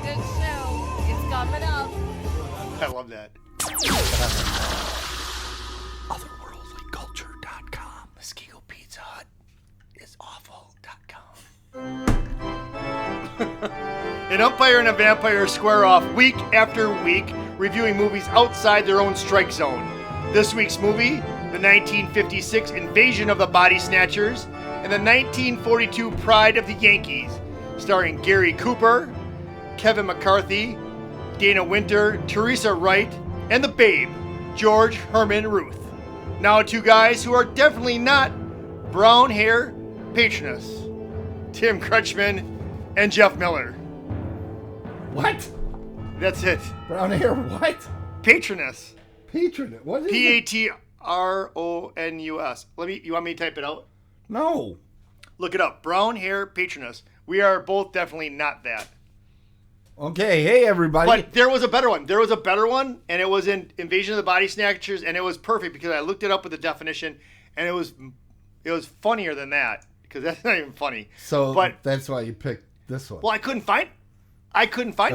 good show. It's coming up. I love that. Otherworldlyculture.com. Mosquito Pizza Hut is awful.com. An umpire and a vampire square off week after week, reviewing movies outside their own strike zone. This week's movie, the 1956 Invasion of the Body Snatchers, and the 1942 Pride of the Yankees, starring Gary Cooper, Kevin McCarthy, Dana Winter, Teresa Wright, and the Babe, George Herman Ruth. Now two guys who are definitely not brown hair patronists, Tim Crutchman and Jeff Miller. What? That's it. Brown hair what? Patronus. Patron. What is it? Patronus. You want me to type it out? No. Look it up. Brown hair patronus. We are both definitely not that. Okay, hey everybody. But there was a better one. And it was in Invasion of the Body Snatchers, and it was perfect because I looked it up with the definition, and it was funnier than that because that's not even funny. But that's why you picked this one. Well, I couldn't find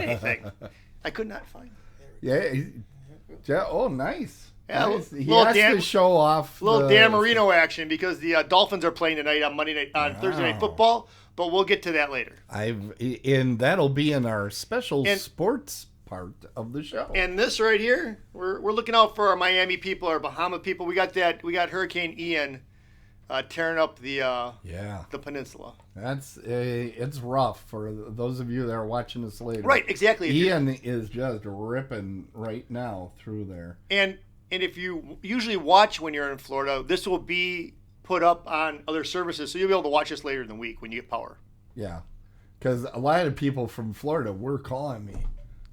anything. I could not find it. Yeah. Oh, nice. Yeah, nice. He has to show off little Dan Marino action because the Dolphins are playing tonight on Thursday Night Football. But we'll get to that later. And that'll be in our special sports part of the show. And this right here, we're looking out for our Miami people, our Bahama people. We got Hurricane Ian tearing up the peninsula. It's rough for those of you that are watching this later. Right, exactly. Ian is just ripping right now through there. And if you usually watch when you're in Florida, this will be put up on other services, so you'll be able to watch this later in the week when you get power. Yeah, because a lot of people from Florida were calling me,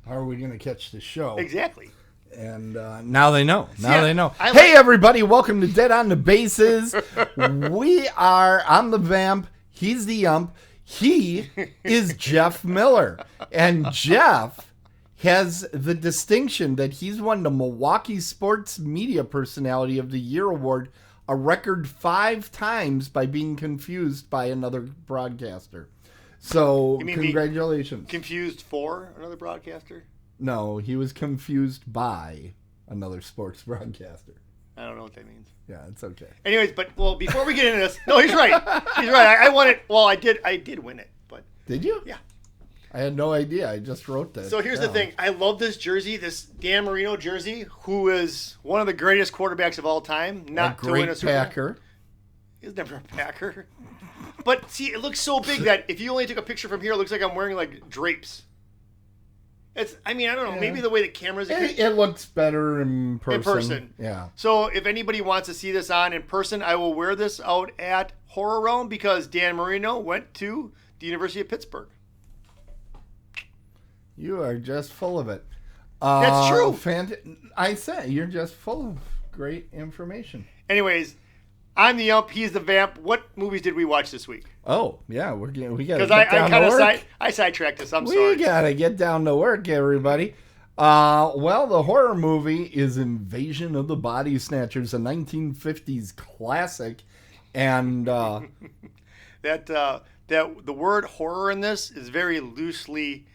how are we going to catch the show? Exactly. And now they know. They know. Hey, everybody, welcome to Dead on the Bases. We are on the Vamp. He's the Ump. He is Jeff Miller. And Jeff has the distinction that he's won the Milwaukee Sports Media Personality of the Year award a record 5 times by being confused by another broadcaster. So, congratulations. Confused for another broadcaster? No, he was confused by another sports broadcaster. I don't know what that means. Yeah, it's okay. Anyways, before we get into this, no, he's right. He's right. I won it. Well, I did win it, but did you? Yeah. I had no idea. I just wrote this. So here's the thing. I love this jersey, this Dan Marino jersey, who is one of the greatest quarterbacks of all time. Not to win a Super Bowl. Packer. He's never a Packer. But see, it looks so big that if you only took a picture from here, it looks like I'm wearing like drapes. I don't know. Yeah. Maybe the way the camera's... It looks better in person. In person. Yeah. So if anybody wants to see this on in person, I will wear this out at Horror Realm because Dan Marino went to the University of Pittsburgh. You are just full of it. That's true. I said you're just full of great information. Anyways, I'm the Ump. He's the Vamp. What movies did we watch this week? Oh yeah, we got to get down to work. I sidetracked this. I'm sorry. We gotta get down to work, everybody. Well, the horror movie is Invasion of the Body Snatchers, a 1950s classic, and that the word horror in this is very loosely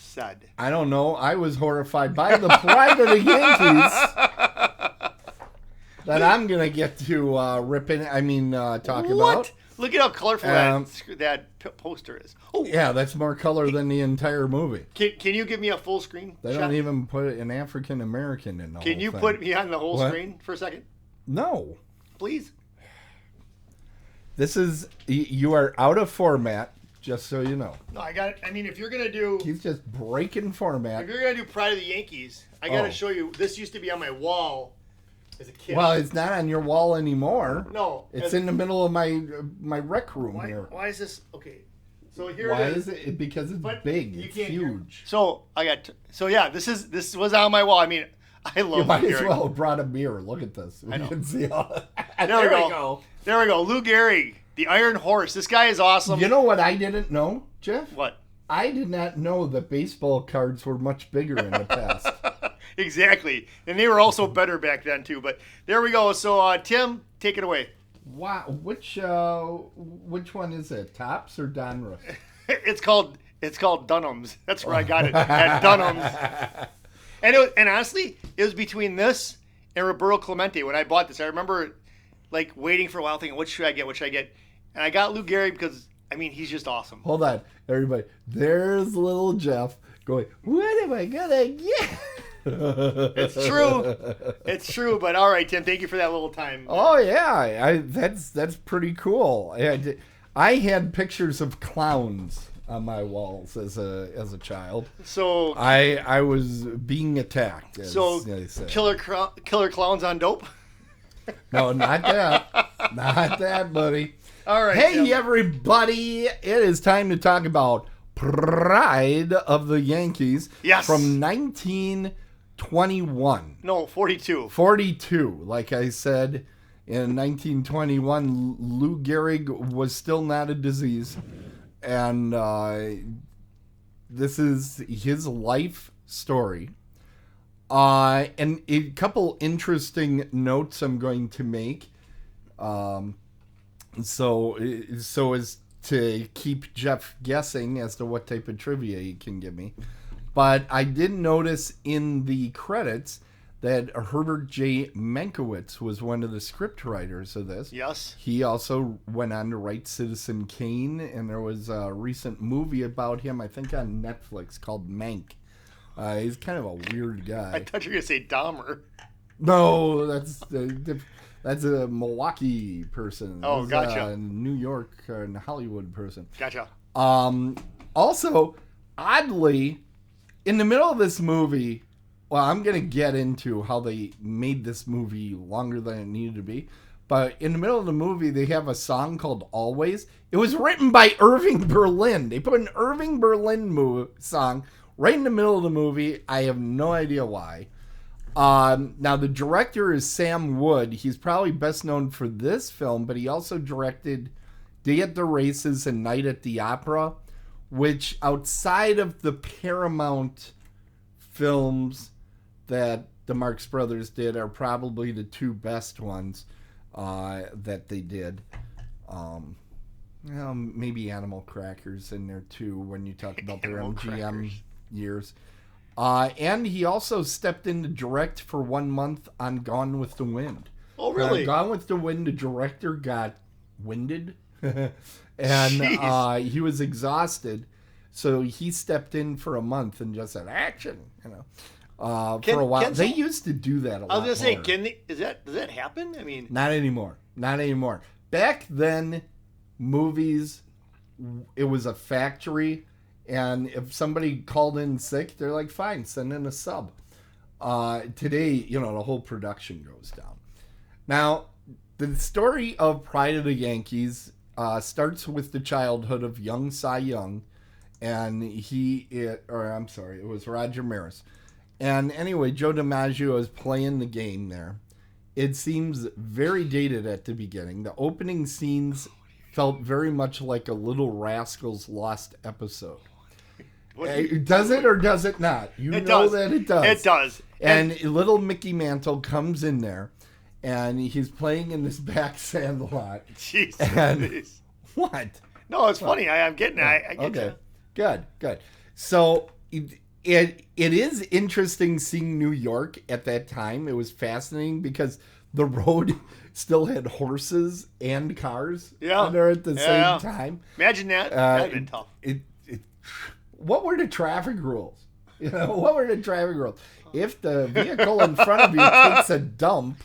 said. I don't know. I was horrified by the Pride of the Yankees that I'm gonna get to talk about. Look at how colorful that poster is. Oh yeah, that's more color than the entire movie. Can you give me a full screen? They don't even put an African American in the whole thing. Can you put me on the whole screen for a second? No. Please. This is, you are out of format, just so you know. No, I got it. I mean, if you're going to do... He's just breaking format. If you're going to do Pride of the Yankees, I got to show you. This used to be on my wall as a kid. Well, it's not on your wall anymore. No. It's in the middle of my rec room here. Why is this... Okay. So here Why it is. it? Because it's big. It's huge. So this was on my wall. I mean, I love. You might as well have brought a mirror. Look at this. You can see all. There we go. There we go. Lou Gehrig, the Iron Horse. This guy is awesome. You know what I didn't know, Jeff? What? I did not know that baseball cards were much bigger in the past. Exactly, and they were also better back then too. But there we go. So Tim, take it away. Wow, which one is it? Topps or Donruss? It's called It's called Dunham's. That's where I got it, at Dunham's. And honestly, it was between this and Roberto Clemente when I bought this. I remember like waiting for a while thinking, what should I get? What should I get? And I got Lou Gehrig because, I mean, he's just awesome. Hold on, everybody. There's little Jeff going, what am I going to get? It's true. It's true. But all right, Tim, thank you for that little time. Oh, yeah. That's pretty cool. I had pictures of clowns on my walls as a child. So I was being attacked. As they say. Killer clowns on dope? No, not that. Not that, buddy. All right. Hey, Tim. everybody. It is time to talk about Pride of the Yankees. Yes. From 1921. No, 42. 42. Like I said, in 1921, Lou Gehrig was still not a disease. And this is his life story. And a couple interesting notes I'm going to make. So as to keep Jeff guessing as to what type of trivia he can give me. But I did notice in the credits that Herbert J. Mankiewicz was one of the script writers of this. Yes. He also went on to write Citizen Kane, and there was a recent movie about him, I think on Netflix, called Mank. He's kind of a weird guy. I thought you were going to say Dahmer. No, that's a Milwaukee person. Oh, gotcha. A New York and Hollywood person. Gotcha. Also, oddly, in the middle of this movie, well, I'm going to get into how they made this movie longer than it needed to be. But in the middle of the movie, they have a song called Always. It was written by Irving Berlin. They put an Irving Berlin song right in the middle of the movie. I have no idea why. Now, the director is Sam Wood. He's probably best known for this film, but he also directed Day at the Races and Night at the Opera, which outside of the Paramount films that the Marx Brothers did are probably the two best ones that they did. Maybe Animal Crackers in there too when you talk about their MGM years. And he also stepped in to direct for 1 month on Gone with the Wind. Oh, really? Gone with the Wind, the director got winded. And he was exhausted. So he stepped in for a month and just said, action, for a while. They used to do that a lot. I was going to say, does that happen? I mean, not anymore. Not anymore. Back then, movies, it was a factory. And if somebody called in sick, they're like, fine, send in a sub. Today, the whole production goes down. Now, the story of Pride of the Yankees starts with the childhood of young Cy Young. And it was Roger Maris. And anyway, Joe DiMaggio is playing the game there. It seems very dated at the beginning. The opening scenes felt very much like a Little Rascals Lost episode. Does it or does it not? That it does. It does. And little Mickey Mantle comes in there, and he's playing in this back sand lot. Jesus. What? No, it's funny. I'm getting it. I get okay. you. Good. So it is interesting seeing New York at that time. It was fascinating because the road still had horses and cars there at the same time. Imagine that. That'd been tough. What were the traffic rules? What were the traffic rules? If the vehicle in front of you takes a dump,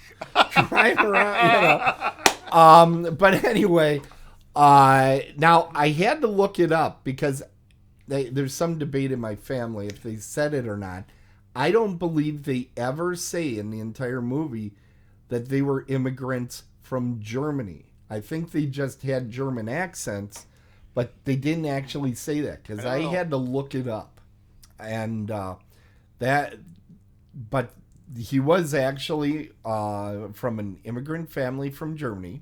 drive around, But anyway, now I had to look it up because there's some debate in my family if they said it or not. I don't believe they ever say in the entire movie that they were immigrants from Germany. I think they just had German accents. But they didn't actually say that because I had to look it up. And but he was actually from an immigrant family from Germany.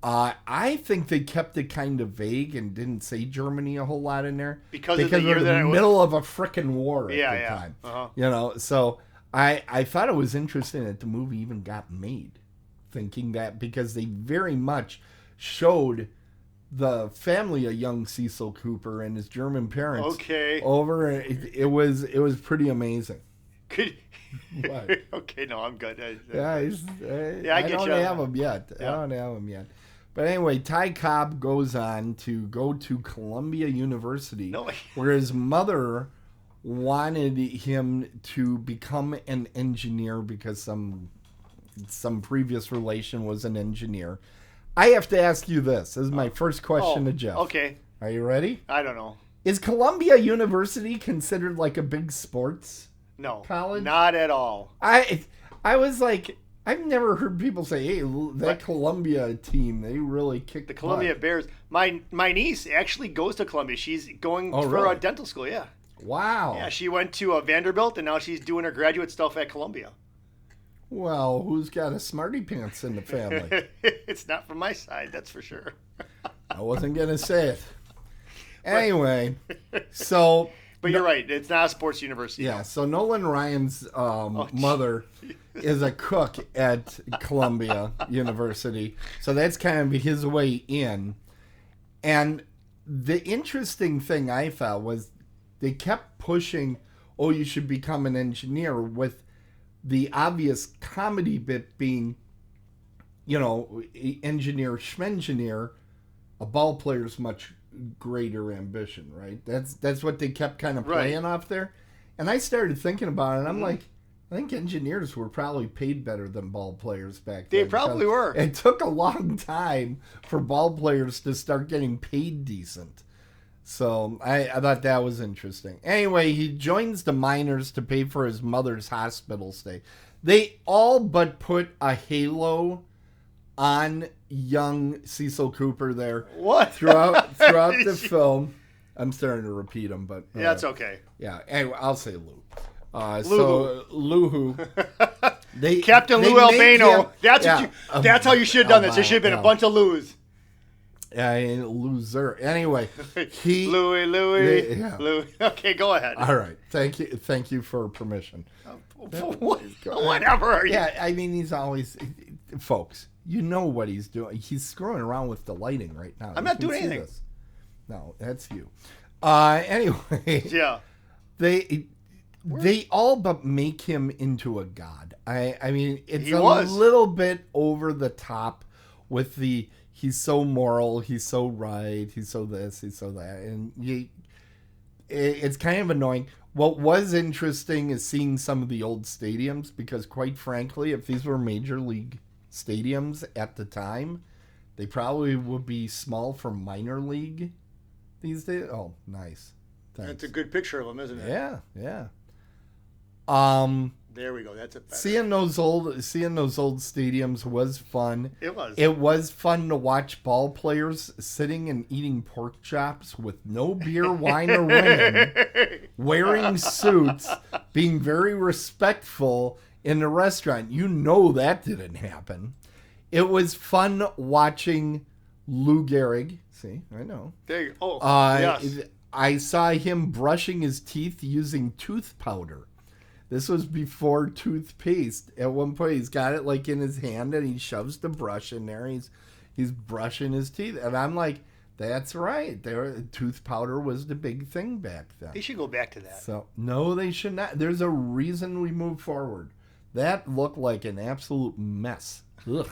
I think they kept it kind of vague and didn't say Germany a whole lot in there. Because of the year we're in the middle of a frickin' war at the time. Uh-huh. So I thought it was interesting that the movie even got made. Thinking that because they very much showed the family of young Cecil Cooper and his German parents. Okay. Over it was pretty amazing. Could. What? Okay, no, I'm good. I get don't you. have him yet. Yeah. I don't have him yet. But anyway, Ty Cobb goes on to go to Columbia University, where his mother wanted him to become an engineer because some previous relation was an engineer. I have to ask you this. This is my first question to Jeff. Okay. Are you ready? I don't know. Is Columbia University considered like a big sports college? Not at all. I was like, I've never heard people say, "Hey, that Columbia team, they really kicked the Columbia butt." Bears." My niece actually goes to Columbia. She's going for really? dental school. Yeah. Wow. Yeah, she went to Vanderbilt, and now she's doing her graduate stuff at Columbia. Well, who's got a smarty pants in the family? It's not from my side, that's for sure. I wasn't gonna say it. Anyway, so. But you're right. It's not a sports university. Yeah. So Nolan Ryan's mother is a cook at Columbia University. So that's kind of his way in. And the interesting thing I thought was they kept pushing, "Oh, you should become an engineer," with the obvious comedy bit being, engineer schmengineer, a ball player's much greater ambition, right? That's what they kept kind of playing off there. And I started thinking about it, and I'm like, I think engineers were probably paid better than ball players back then. They probably were. It took a long time for ball players to start getting paid decent. So I thought that was interesting. Anyway, he joins the miners to pay for his mother's hospital stay. They all but put a halo on young Cecil Cooper there. What? Throughout the film. I'm starting to repeat them, but... yeah, it's okay. Yeah, anyway, I'll say Lou. So, Lou. Captain Lou Albano. That's how you should have done this. There should have been a bunch of Lou's. Loser. Anyway, Louis. Okay, go ahead. All right. Thank you for permission. Whatever. Yeah, I mean, he's always... Folks, you know what he's doing. He's screwing around with the lighting right now. I'm not doing anything. No, that's you. Anyway. Yeah. They all but make him into a god. I mean, it's little bit over the top with the he's so moral, he's so right, he's so this, he's so that. And it's kind of annoying. What was interesting is seeing some of the old stadiums because, quite frankly, if these were major league stadiums at the time, they probably would be small for minor league these days. Oh, nice. Thanks. That's a good picture of him, isn't it? Yeah. There we go. That's it. Seeing those old stadiums was fun. It was. It was fun to watch ball players sitting and eating pork chops with no beer, wine, or women, wearing suits, being very respectful in the restaurant. You know that didn't happen. It was fun watching Lou Gehrig. See, I know. There you go. Oh, yes. I saw him brushing his teeth using tooth powder. This was before toothpaste. At one point, he's got it like in his hand, and he shoves the brush in there. He's brushing his teeth, and I'm like, "That's right. Tooth powder was the big thing back then." They should go back to that. So no, they should not. There's a reason we move forward. That looked like an absolute mess. Ugh.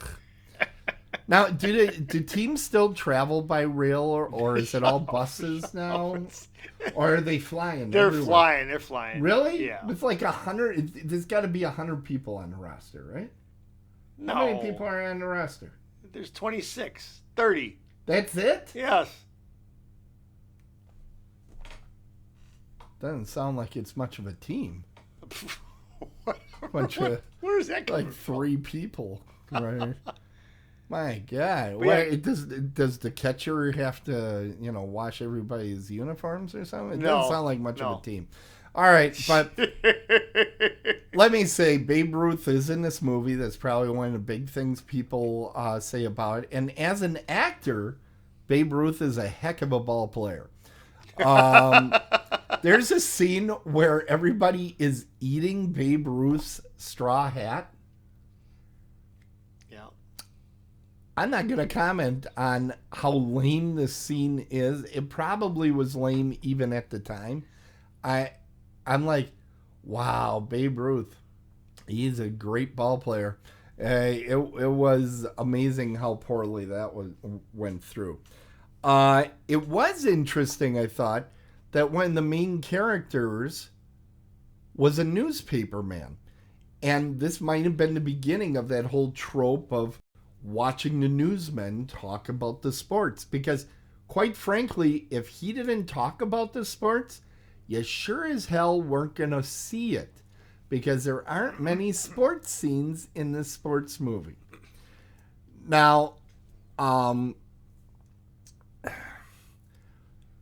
Now, do teams still travel by rail, or is it all buses now? Or are they flying? They're flying. Really? Yeah. It's like 100. There's got to be 100 people on the roster, right? No. How many people are on the roster? There's 26, 30. That's it? Yes. Doesn't sound like it's much of a team. Where is that coming like from? 3 people, right? My God! Does the catcher have to wash everybody's uniforms or something? It doesn't sound like much of a team. All right, but let me say, Babe Ruth is in this movie. That's probably one of the big things people say about it. And as an actor, Babe Ruth is a heck of a ball player. There's a scene where everybody is eating Babe Ruth's straw hat. I'm not going to comment on how lame this scene is. It probably was lame even at the time. I'm like, wow, Babe Ruth. He's a great ball player. It was amazing how poorly that went through. It was interesting, I thought, that one of the main characters was a newspaper man. And this might have been the beginning of that whole trope of watching the newsmen talk about the sports. Because, quite frankly, if he didn't talk about the sports, you sure as hell weren't going to see it. Because there aren't many sports scenes in this sports movie. Now,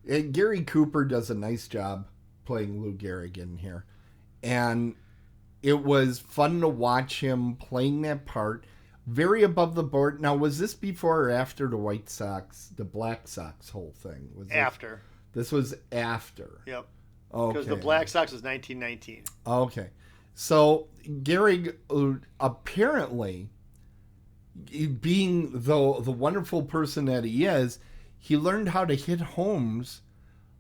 Gary Cooper does a nice job playing Lou Gehrig in here. And it was fun to watch him playing that part. Very above the board. Now, was this before or after the White Sox, the Black Sox whole thing? Was After. This was after. Yep. Okay. Because the Black Sox was 1919. Okay. So, Gehrig, apparently, being the wonderful person that he is, he learned how to hit homes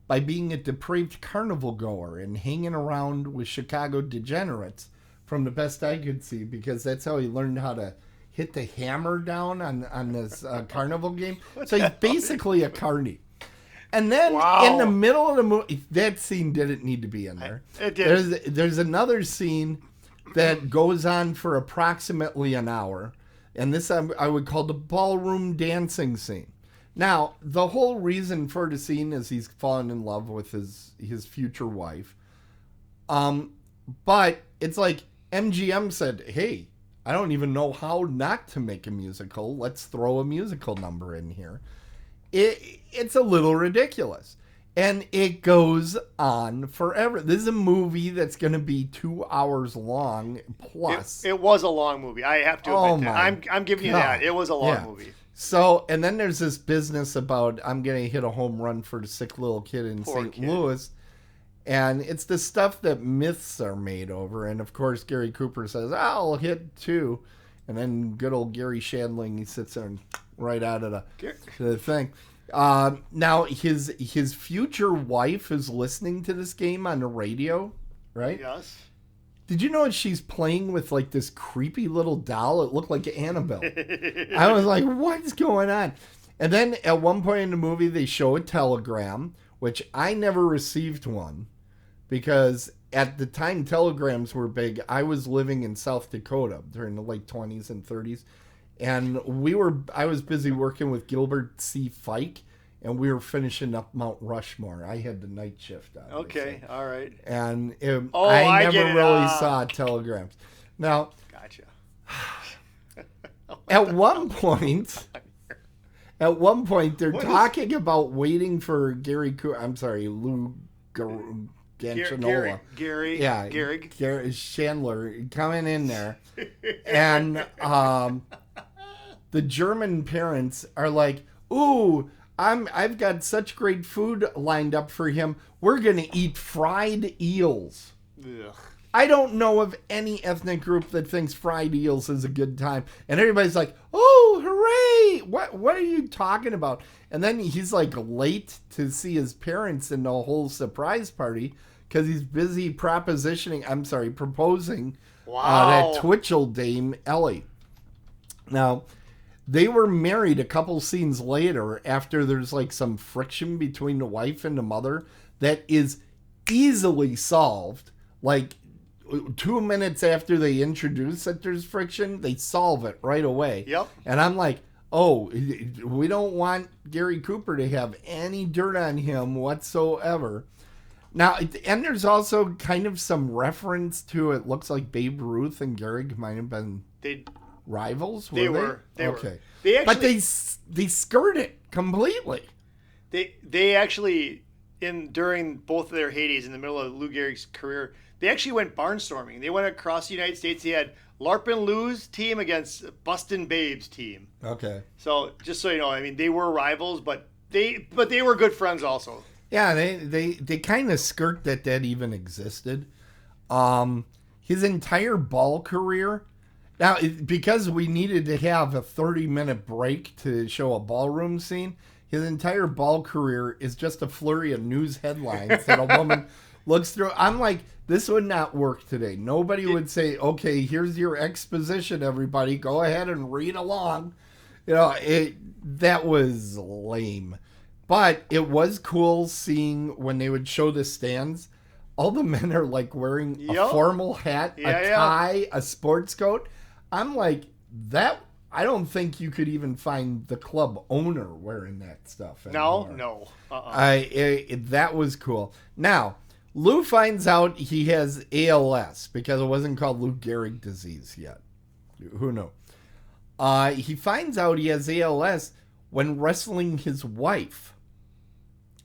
by being a depraved carnival goer and hanging around with Chicago degenerates, from the best I could see, because that's how he learned how to hit the hammer down on this carnival game. So he's basically a carny. And then in the middle of the movie, that scene didn't need to be in there. It did. There's another scene that goes on for approximately an hour. And this I would call the ballroom dancing scene. Now, the whole reason for the scene is he's fallen in love with his future wife. But it's like MGM said, hey, I don't even know how not to make a musical. Let's throw a musical number in here. It's a little ridiculous. And it goes on forever. This is a movie that's going to be 2 hours long plus. It was a long movie. I have to admit that. I'm giving you that. It was a long movie. So, and then there's this business about I'm going to hit a home run for the sick little kid in St. Louis. And it's the stuff that myths are made over. And, of course, Gary Cooper says, I'll hit 2. And then good old Gary Shandling, he sits there and right out of the thing. Now, his future wife is listening to this game on the radio, right? Yes. Did you know she's playing with like this creepy little doll? It looked like Annabelle. I was like, what's going on? And then at one point in the movie, they show a telegram, which I never received one because at the time telegrams were big. I was living in South Dakota during the late 20s and 30s. And I was busy working with Gilbert C. Fike, and we were finishing up Mount Rushmore. I had the night shift, obviously. Okay, all right. And I never really saw telegrams. Now, gotcha. At one point, they're talking about waiting for Lou Gehrig. Gary Chandler coming in there, and the German parents are like, "Ooh, I've got such great food lined up for him. We're gonna eat fried eels." Ugh. I don't know of any ethnic group that thinks fried eels is a good time, and everybody's like, "Oh, hooray! What are you talking about?" And then he's like late to see his parents in the whole surprise party because he's busy proposing that Twitchell dame Ellie. Now, they were married a couple scenes later after there's like some friction between the wife and the mother that is easily solved. Like 2 minutes after they introduce that there's friction, they solve it right away. Yep. And I'm like, oh, we don't want Gary Cooper to have any dirt on him whatsoever. Now, and there's also kind of some reference to it looks like Babe Ruth and Gehrig might have been rivals. They were. Okay. They actually, but they skirt it completely. They actually, during both of their heydays in the middle of Lou Gehrig's career, they actually went barnstorming. They went across the United States. They had Larpin' Lou's team against Bustin' Babe's team. Okay. So just so you know, I mean, they were rivals, but they were good friends also. Yeah, they kind of skirt that even existed. His entire ball career, Now, because we needed to have a 30-minute break to show a ballroom scene, his entire ball career is just a flurry of news headlines that a woman looks through. I'm like, this would not work today. Nobody would say, okay, here's your exposition, everybody. Go ahead and read along. That was lame. But it was cool seeing when they would show the stands, all the men are like wearing a formal hat, a tie, a sports coat. I'm like, that. I don't think you could even find the club owner wearing that stuff anymore. No. That was cool. Now, Lou finds out he has ALS because it wasn't called Lou Gehrig disease yet. Who knew? He finds out he has ALS when wrestling his wife.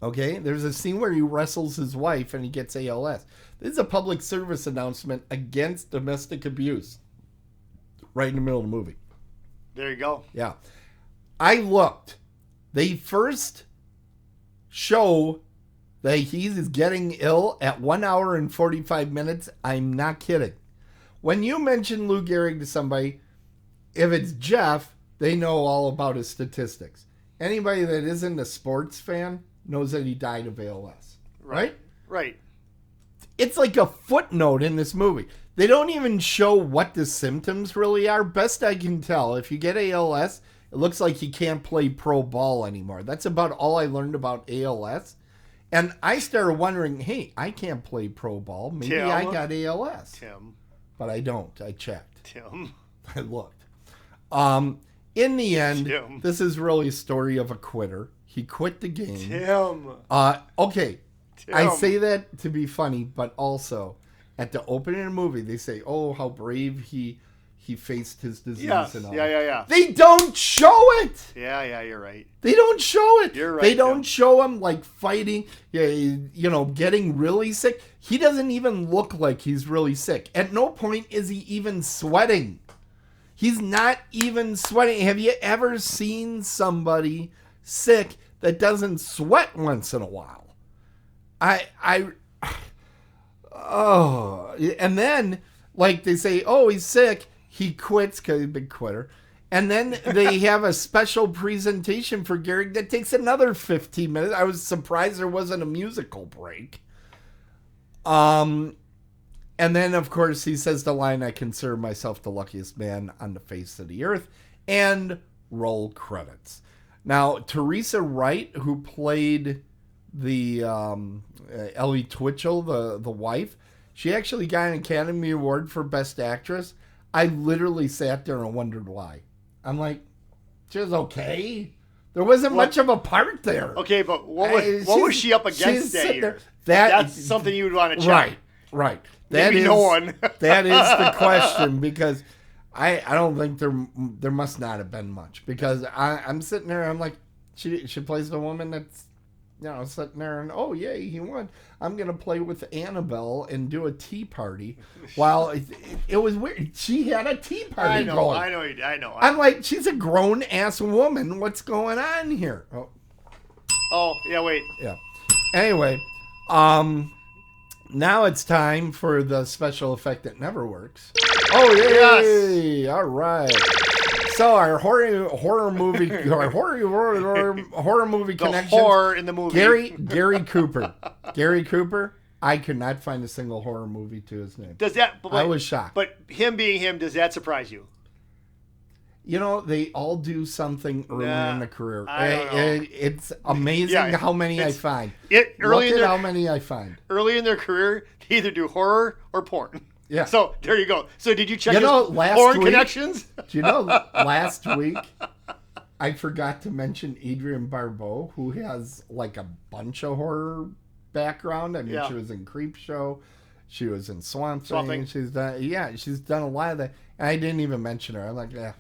Okay, there's a scene where he wrestles his wife and he gets ALS. This is a public service announcement against domestic abuse. Right in the middle of the movie. There you go. Yeah. I looked. They first show that he's getting ill at 1 hour and 45 minutes. I'm not kidding. When you mention Lou Gehrig to somebody, if it's Jeff, they know all about his statistics. Anybody that isn't a sports fan knows that he died of ALS. Right? Right. It's like a footnote in this movie. They don't even show what the symptoms really are. Best I can tell, if you get ALS, it looks like you can't play pro ball anymore. That's about all I learned about ALS. And I started wondering, hey, I can't play pro ball. Maybe I got ALS. Tim. But I don't. I checked. Tim. I looked. In the end, Tim. This is really a story of a quitter. He quit the game. Tim. Okay. Tim. I say that to be funny, but also at the opening of the movie, they say, "Oh, how brave he faced his disease and all." Yeah. They don't show it. Yeah, you're right. They don't show it. You're right. They don't show him like fighting, getting really sick. He doesn't even look like he's really sick. At no point is he even sweating. He's not even sweating. Have you ever seen somebody sick that doesn't sweat once in a while? And then, like, they say, oh, he's sick. He quits because he's a big quitter. And then they have a special presentation for Gehrig that takes another 15 minutes. I was surprised there wasn't a musical break. And then, of course, he says the line, "I consider myself the luckiest man on the face of the earth," and roll credits. Now, Teresa Wright, who played the Ellie Twitchell, the wife, she actually got an Academy Award for Best Actress. I literally sat there and wondered why. I'm like, she was okay. There wasn't much of a part there. Okay, but what was she up against that year? That's something you would want to check. Right. Maybe no one. That is the question, because I don't think there must not have been much, because I'm sitting there, I'm like, she plays the woman that's sitting there and, oh, yay, he won. I'm going to play with Annabelle and do a tea party. While it was weird. She had a tea party going. I know. I'm like, she's a grown-ass woman. What's going on here? Oh, yeah, wait. Yeah. Anyway, now it's time for the special effect that never works. Oh, yay! Yes. All right. So our horror movie connection. Horror in the movie. Gary Cooper. Gary Cooper. I could not find a single horror movie to his name. I was shocked. But him being him, does that surprise you? They all do something early in the career. It's amazing how many I find. How many I find. Early in their career, they either do horror or porn. Yeah. So there you go. So did you check his porn connections? Do you know last week I forgot to mention Adrienne Barbeau, who has like a bunch of horror background. I mean, she was in Creepshow, she was in Swamp Thing. She's done a lot of that. And I didn't even mention her. I'm like, yeah.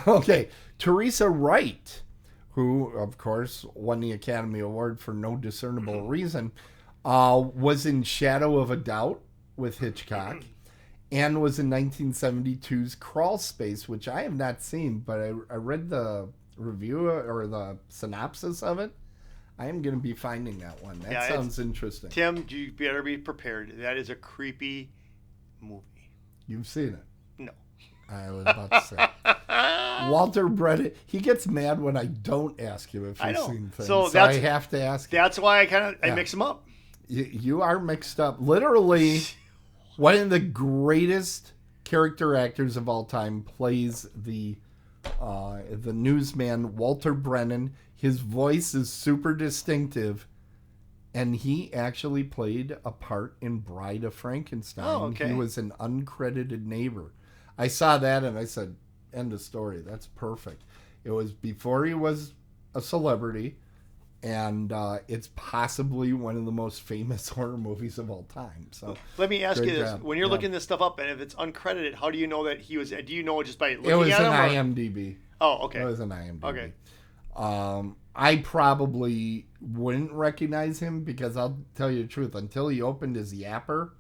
Okay. Teresa Wright, who of course won the Academy Award for no discernible reason, was in Shadow of a Doubt with Hitchcock, and was in 1972's Crawl Space, which I have not seen, but I read the review or the synopsis of it. I am going to be finding that one. That sounds interesting. Tim, you better be prepared. That is a creepy movie. You've seen it? No. I was about to say. Walter Brennan, he gets mad when I don't ask him if I he's know. seen things. So So I have to ask him. That's why I mix them up. You are mixed up. Literally, one of the greatest character actors of all time plays the newsman Walter Brennan. His voice is super distinctive, and he actually played a part in Bride of Frankenstein. Oh, okay. He was an uncredited neighbor. I saw that and I said, end of story. That's perfect. It was before he was a celebrity, and it's possibly one of the most famous horror movies of all time. So let me ask you great this: job. when you're looking this stuff up, and if it's uncredited, how do you know that he was? Do you know it just by looking It was at an him? IMDb. Oh, okay. It was an IMDb. Okay. I probably wouldn't recognize him because I'll tell you the truth. Until he opened his yapper,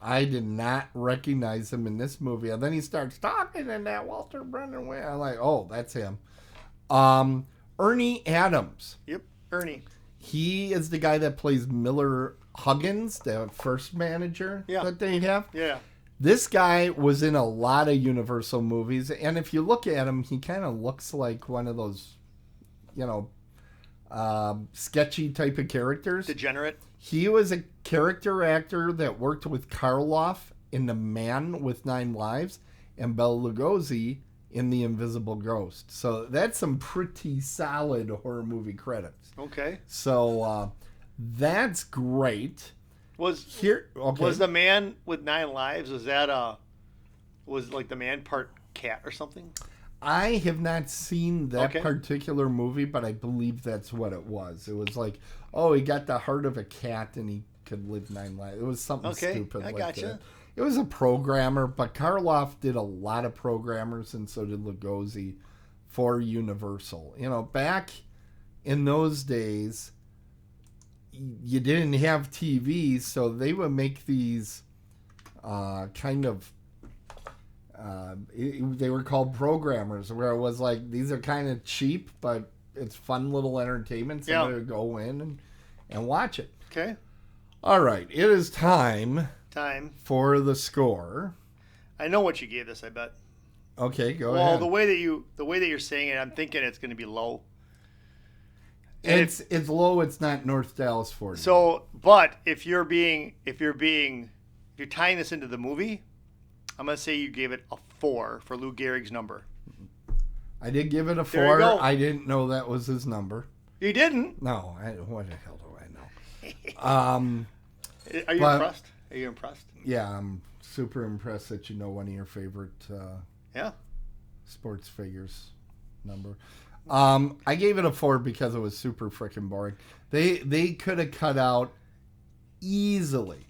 I did not recognize him in this movie. And then he starts talking in that Walter Brennan way. I'm like, oh, that's him. Ernie Adams. Yep, Ernie. He is the guy that plays Miller Huggins, the first manager that they have. Yeah. This guy was in a lot of Universal movies, and if you look at him, he kind of looks like one of those, sketchy type of characters. Degenerate. He was a character actor that worked with Karloff in The Man with 9 Lives and Bela Lugosi in The Invisible Ghost. So that's some pretty solid horror movie credits. Okay. So that's great. Was the Man with 9 Lives, was like the man part cat or something? I have not seen that particular movie, but I believe that's what it was. It was like, oh, he got the heart of a cat and he could live 9 lives. It was something stupid like that. It was a programmer, but Karloff did a lot of programmers, and so did Lugosi for Universal. Back in those days, you didn't have TV, so they would make these they were called programmers, where it was like, these are kind of cheap, but it's fun little entertainment. Somebody would go in and watch it. Okay. All right, it is time for the score. I know what you gave this, I bet. Okay, go ahead. Well, the way that you're saying it, I'm thinking it's going to be low. It's low. It's not North Dallas 40. So, but if you're tying this into the movie, I'm going to say you gave it a 4 for Lou Gehrig's number. I did give it a 4. There you go. I didn't know that was his number. You didn't? No. What the hell do I know? Are you impressed? Are you impressed? Yeah, I'm super impressed that you know one of your favorite sports figures number. I gave it a 4 because it was super freaking boring. They could have cut out easily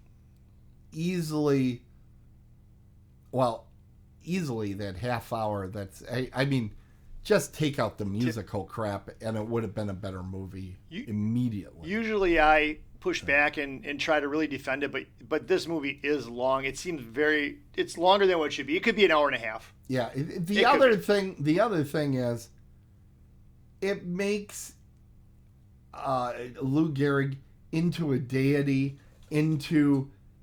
that half hour. Just take out the musical crap and it would have been a better movie immediately. Usually I push back and try to really defend it, but this movie is long. It seems it's longer than what it should be. It could be an hour and a half. Yeah. The other thing is, it makes Lou Gehrig into a deity,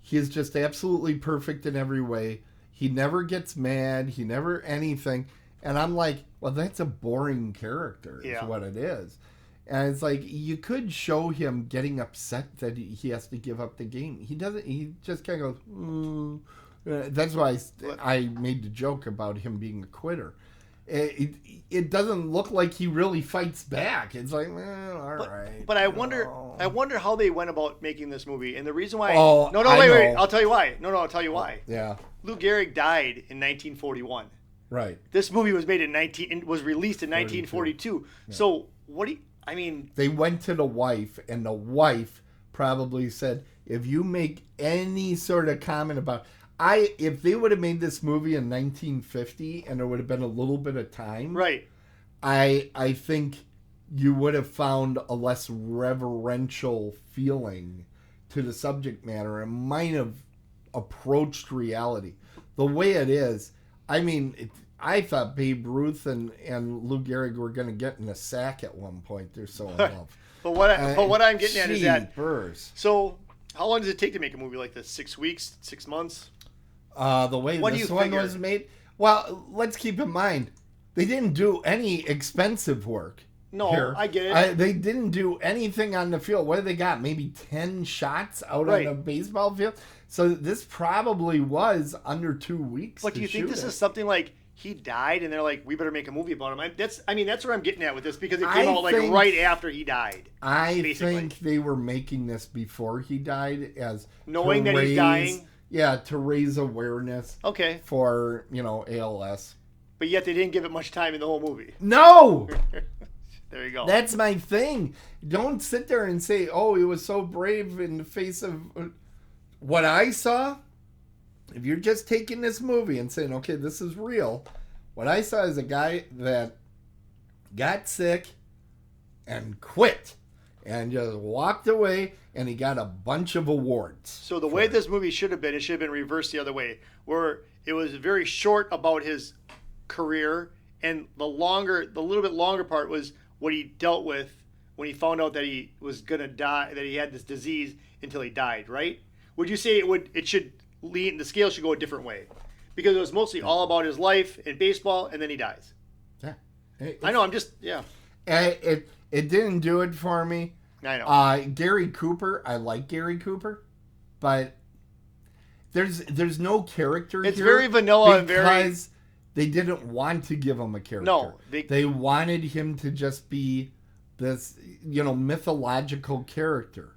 he's just absolutely perfect in every way. He never gets mad. He never anything. And I'm like, well, that's a boring character is what it is. And it's like, you could show him getting upset that he has to give up the game. He doesn't. He just kind of goes, That's why I made the joke about him being a quitter. It doesn't look like he really fights back. It's like, all right. But I wonder how they went about making this movie. And the reason why... Wait. I'll tell you why. I'll tell you why. Yeah. Lou Gehrig died in 1941. Right. This movie was made was released in 1942. Yeah. So what do you... They went to the wife, and the wife probably said, if you make any sort of comment about... if they would have made this movie in 1950 and there would have been a little bit of time, right? I think you would have found a less reverential feeling to the subject matter and might have approached reality. The way it is, I thought Babe Ruth and Lou Gehrig were going to get in a sack at one point. They're so in love. But what I'm getting at is that. So how long does it take to make a movie like this? 6 weeks? 6 months? The way this one was made, Well, let's keep in mind, they didn't do any expensive work. No, here. I get it. They didn't do anything on the field. What do they got? Maybe 10 shots out on a baseball field? So this probably was under 2 weeks. But do you think this is something like he died and they're like, we better make a movie about him? That's where I'm getting at with this, because it came out like right after he died. I think they were making this before he died, as knowing that he's dying. Yeah, to raise awareness. Okay. For, ALS. But yet they didn't give it much time in the whole movie. No! There you go. That's my thing. Don't sit there and say, oh, he was so brave in the face of what I saw. If you're just taking this movie and saying, okay, this is real, what I saw is a guy that got sick and quit and just walked away, and he got a bunch of awards. So the way this movie should have been, it should have been reversed the other way, where it was very short about his career, and the little bit longer part was what he dealt with when he found out that he was gonna die, that he had this disease until he died, right? Would you say the scale should go a different way? Because it was mostly all about his life in baseball, and then he dies. Yeah. I know, It didn't do it for me. I know. Gary Cooper, I like Gary Cooper, but there's no character It's here. very vanilla and because they didn't want to give him a character. No. They wanted him to just be this, mythological character.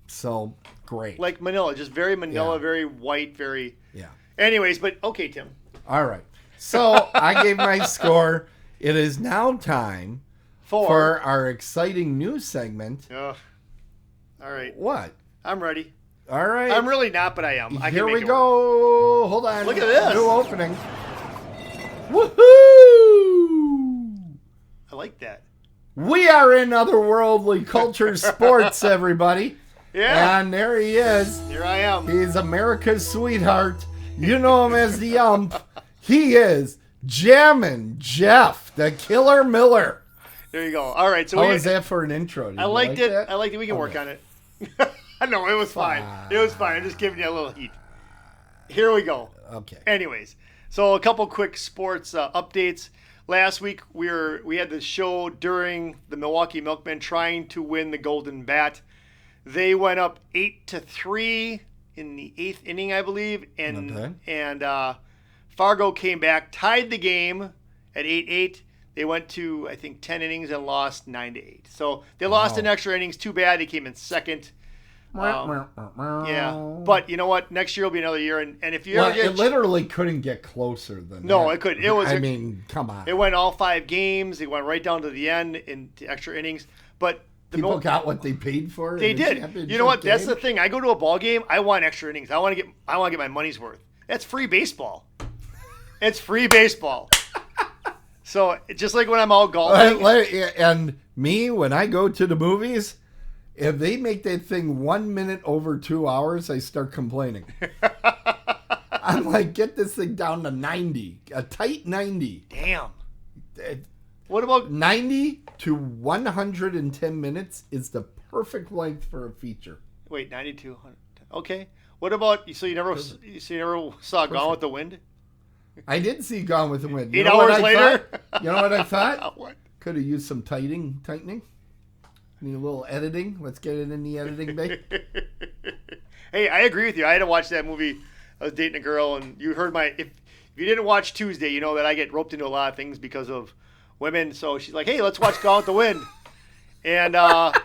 So, great. Like Manila, just very Manila, very white, very... Yeah. Anyways, but okay, Tim. All right. So, I gave my score. It is now time for our exciting news segment. All right. What? I'm ready. All right. I'm really not, but I am. Here we go. Hold on. Look at this. New opening. Woohoo! I like that. We are in otherworldly culture sports, everybody. Yeah. And there he is. Here I am. He's America's sweetheart. You know him as the ump. He is Jammin' Jeff, the Killer Miller. There you go. All right. So how was that for an intro? Did I liked it. I liked it. We can work on it. No, it was fine. It was fine. I'm just giving you a little heat. Here we go. Okay. Anyways, so a couple quick sports updates. Last week we had the show during the Milwaukee Milkmen trying to win the Golden Bat. They went up 8-3 in the 8th inning, I believe, and Fargo came back, tied the game at 8-8. They went to, I think, 10 innings and lost 9-8. So they lost in extra innings. Too bad. They came in second. Yeah, but you know what? Next year will be another year, and if you ever get... it literally couldn't get closer than No, that. it couldn't. It was. I mean, come on. It went all 5 games. It went right down to the end into extra innings. But people got what they paid for. They did. You know what? That's the thing. I go to a ball game. I want extra innings. I want to get my money's worth. That's free baseball. It's free baseball. So just like when I'm out golfing, and me when I go to the movies. If they make that thing 1 minute over 2 hours, I start complaining. I'm like, get this thing down to 90. A tight 90. Damn. What about 90 to 110 minutes is the perfect length for a feature. Wait, 90 to 100. Okay. What about, so you never saw Gone with the Wind? I did see Gone with the Wind. 8 hours later? You know what I thought? What? Could have used some tightening. Need a little editing. Let's get it in the editing bay. Hey, I agree with you. I had to watch that movie. I was dating a girl, and you heard if you didn't watch Tuesday, you know that I get roped into a lot of things because of women. So she's like, hey, let's watch Gone with the Wind. And it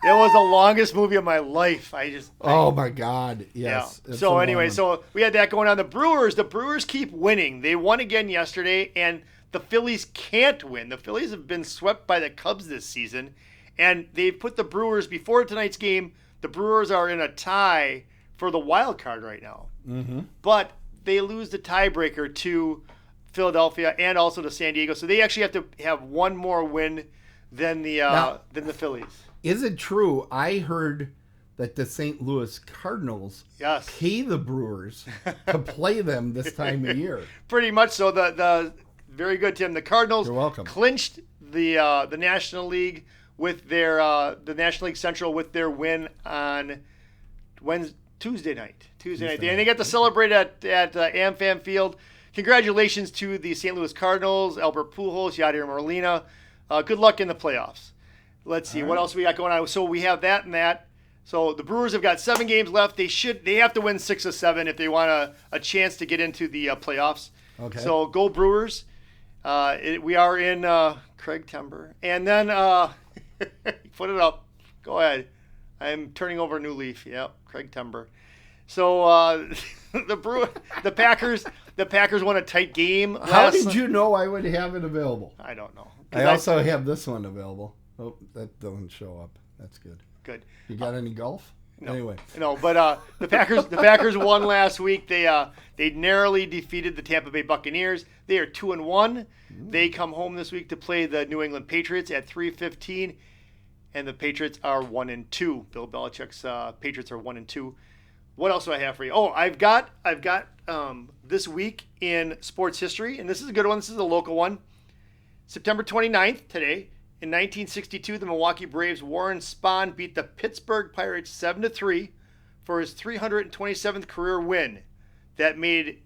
was the longest movie of my life. Oh, my God. Yes. Yeah. So anyway, so we had that going on. The Brewers keep winning. They won again yesterday, and the Phillies can't win. The Phillies have been swept by the Cubs this season. And they've put the Brewers, before tonight's game, the Brewers are in a tie for the wild card right now. Mm-hmm. But they lose the tiebreaker to Philadelphia and also to San Diego. So they actually have to have one more win than the Phillies. Is it true? I heard that the St. Louis Cardinals pay the Brewers to play them this time of year. Pretty much so. The very good, Tim. The Cardinals clinched the National League with their the National League Central with their win on Tuesday night. And they got to celebrate at AmFam Field. congratulations to the St. Louis Cardinals, Albert Pujols, Yadier Molina. Good luck in the playoffs. Let's see what else we got going on. So we have that and that. So the Brewers have got 7 games left. They have to win 6 of 7 if they want a chance to get into the playoffs. Okay. So go Brewers. We are in Craig Timber. And then put it up. Go ahead. I'm turning over a new leaf. Yep, Craig Timber. So the Packers won a tight game. How did you know I would have it available? I don't know. I also have this one available. Oh, that doesn't show up. That's good. Good. You got any golf? No. Anyway. No, but the Packers won last week. They narrowly defeated the Tampa Bay Buccaneers. They are 2-1. They come home this week to play the New England Patriots at 3:15, and the Patriots are 1-2. Bill Belichick's Patriots are 1-2. What else do I have for you? Oh, I've got this week in sports history, and this is a good one. This is a local one. September 29th, today, in 1962, the Milwaukee Braves' Warren Spahn beat the Pittsburgh Pirates 7-3 for his 327th career win. That made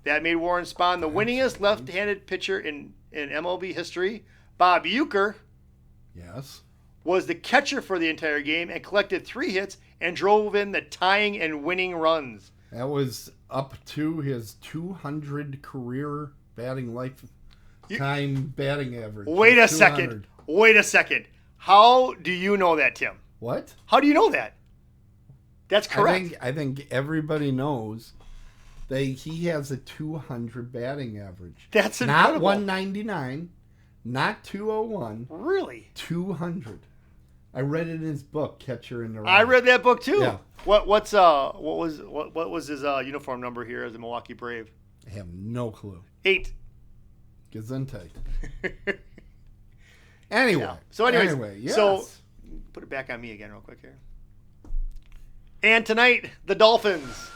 Warren Spahn the winningest left-handed pitcher in MLB history. Bob Uecker was the catcher for the entire game and collected 3 hits and drove in the tying and winning runs. That was up to his 200 career batting lifetime batting average. Wait a second. How do you know that, Tim? What? How do you know that? That's correct. I think everybody knows that he has a 200 batting average. That's incredible. Not 199, not 201. Really? 200. I read it in his book, Catcher in the Rye. I read that book too. Yeah. What was his uniform number here as a Milwaukee Brave? I have no clue. 8. Gesundheit. Anyway. Yeah. So yes. So put it back on me again real quick here. And tonight, the Dolphins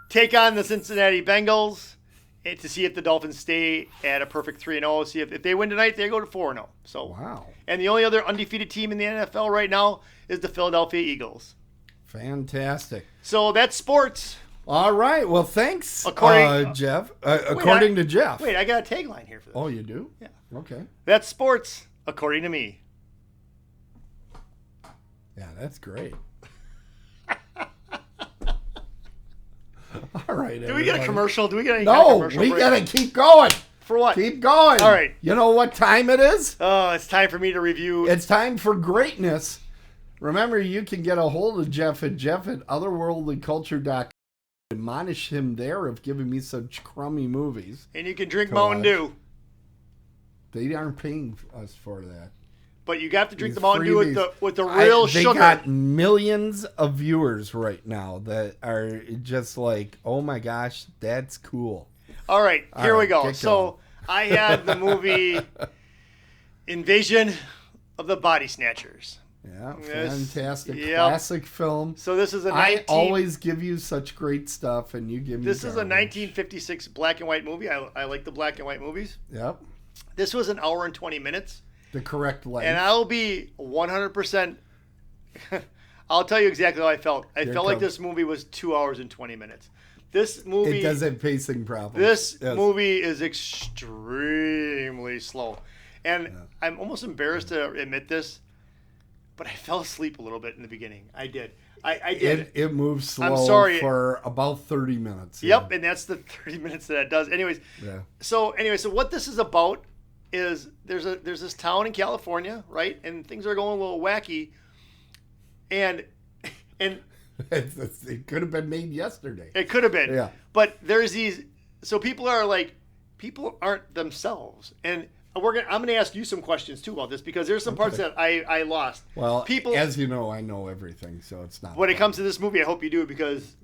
take on the Cincinnati Bengals to see if the Dolphins stay at a perfect 3-0. See if they win tonight, they go to 4-0. So wow. And the only other undefeated team in the NFL right now is the Philadelphia Eagles. Fantastic. So that's sports. All right. Well, thanks, Jeff. According to Jeff. Wait, I got a tagline here for this. Oh, you do? Yeah. Okay. That's sports, according to me. Yeah, that's great. All right. Do we get a commercial? Do we get any kind of commercial break? No, we got to keep going. For what? Keep going. All right. You know what time it is? Oh, it's time for me to review. It's time for greatness. Remember, you can get a hold of Jeff at otherworldlyculture.com. Admonish him there of giving me such crummy movies. And you can drink Mountain Dew. They aren't paying us for that. But you got to drink the Mountain Dew with the real sugar. They got millions of viewers right now that are just like, oh my gosh, that's cool. All right, here we go. So I had the movie Invasion of the Body Snatchers. Yeah, fantastic. Classic film. So this is I always give you such great stuff, and you give me This is a 1956 black and white movie. I like the black and white movies. Yep. This was an hour and 20 minutes. The correct length. And I'll be 100%. I'll tell you exactly how I felt. I felt like this movie was 2 hours and 20 minutes. This movie. It does have pacing problems. This movie is extremely slow. And I'm almost embarrassed to admit this, but I fell asleep a little bit in the beginning. I did. I did. It moves slow for about 30 minutes. Yep, and that's the 30 minutes that it does. Anyways. Yeah. So what this is about is there's this town in California, right? And things are going a little wacky. And it could have been made yesterday. It could have been. Yeah. But there's these, so people aren't themselves. And I'm going to ask you some questions too about this, because there's some parts that I lost. Well, as you know, I know everything, so it's not. When it comes to this movie, I hope you do, because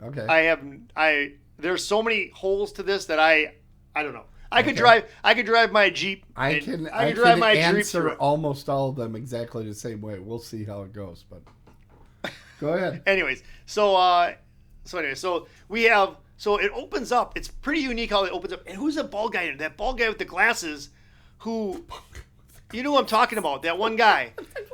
there's so many holes to this that I don't know. I could drive my Jeep. I can drive my answer Jeep almost all of them exactly the same way. We'll see how it goes, but go ahead. Anyways, so we have, so it opens up. It's pretty unique how it opens up. And who's the bald guy in it? That bald guy with the glasses, who, you know who I'm talking about? That one guy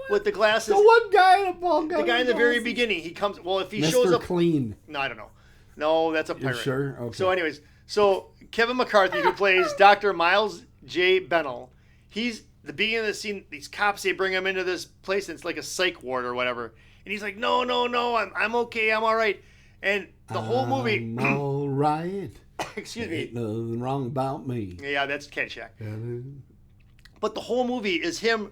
with the glasses. The one guy, the bald guy. The guy in the very beginning. He comes. Well, if he Mr. shows up. Clean. No, I don't know. No, that's a pirate. You're sure? Okay. So, anyways, So Kevin McCarthy, who plays Dr. Miles J. Bennell, he's the beginning of the scene. These cops, they bring him into this place, and it's like a psych ward or whatever. And he's like, no, I'm okay, I'm all right. And the whole movie, I'm all right. excuse me, Ain't nothing wrong about me. yeah, that's Caddyshack. But the whole movie is him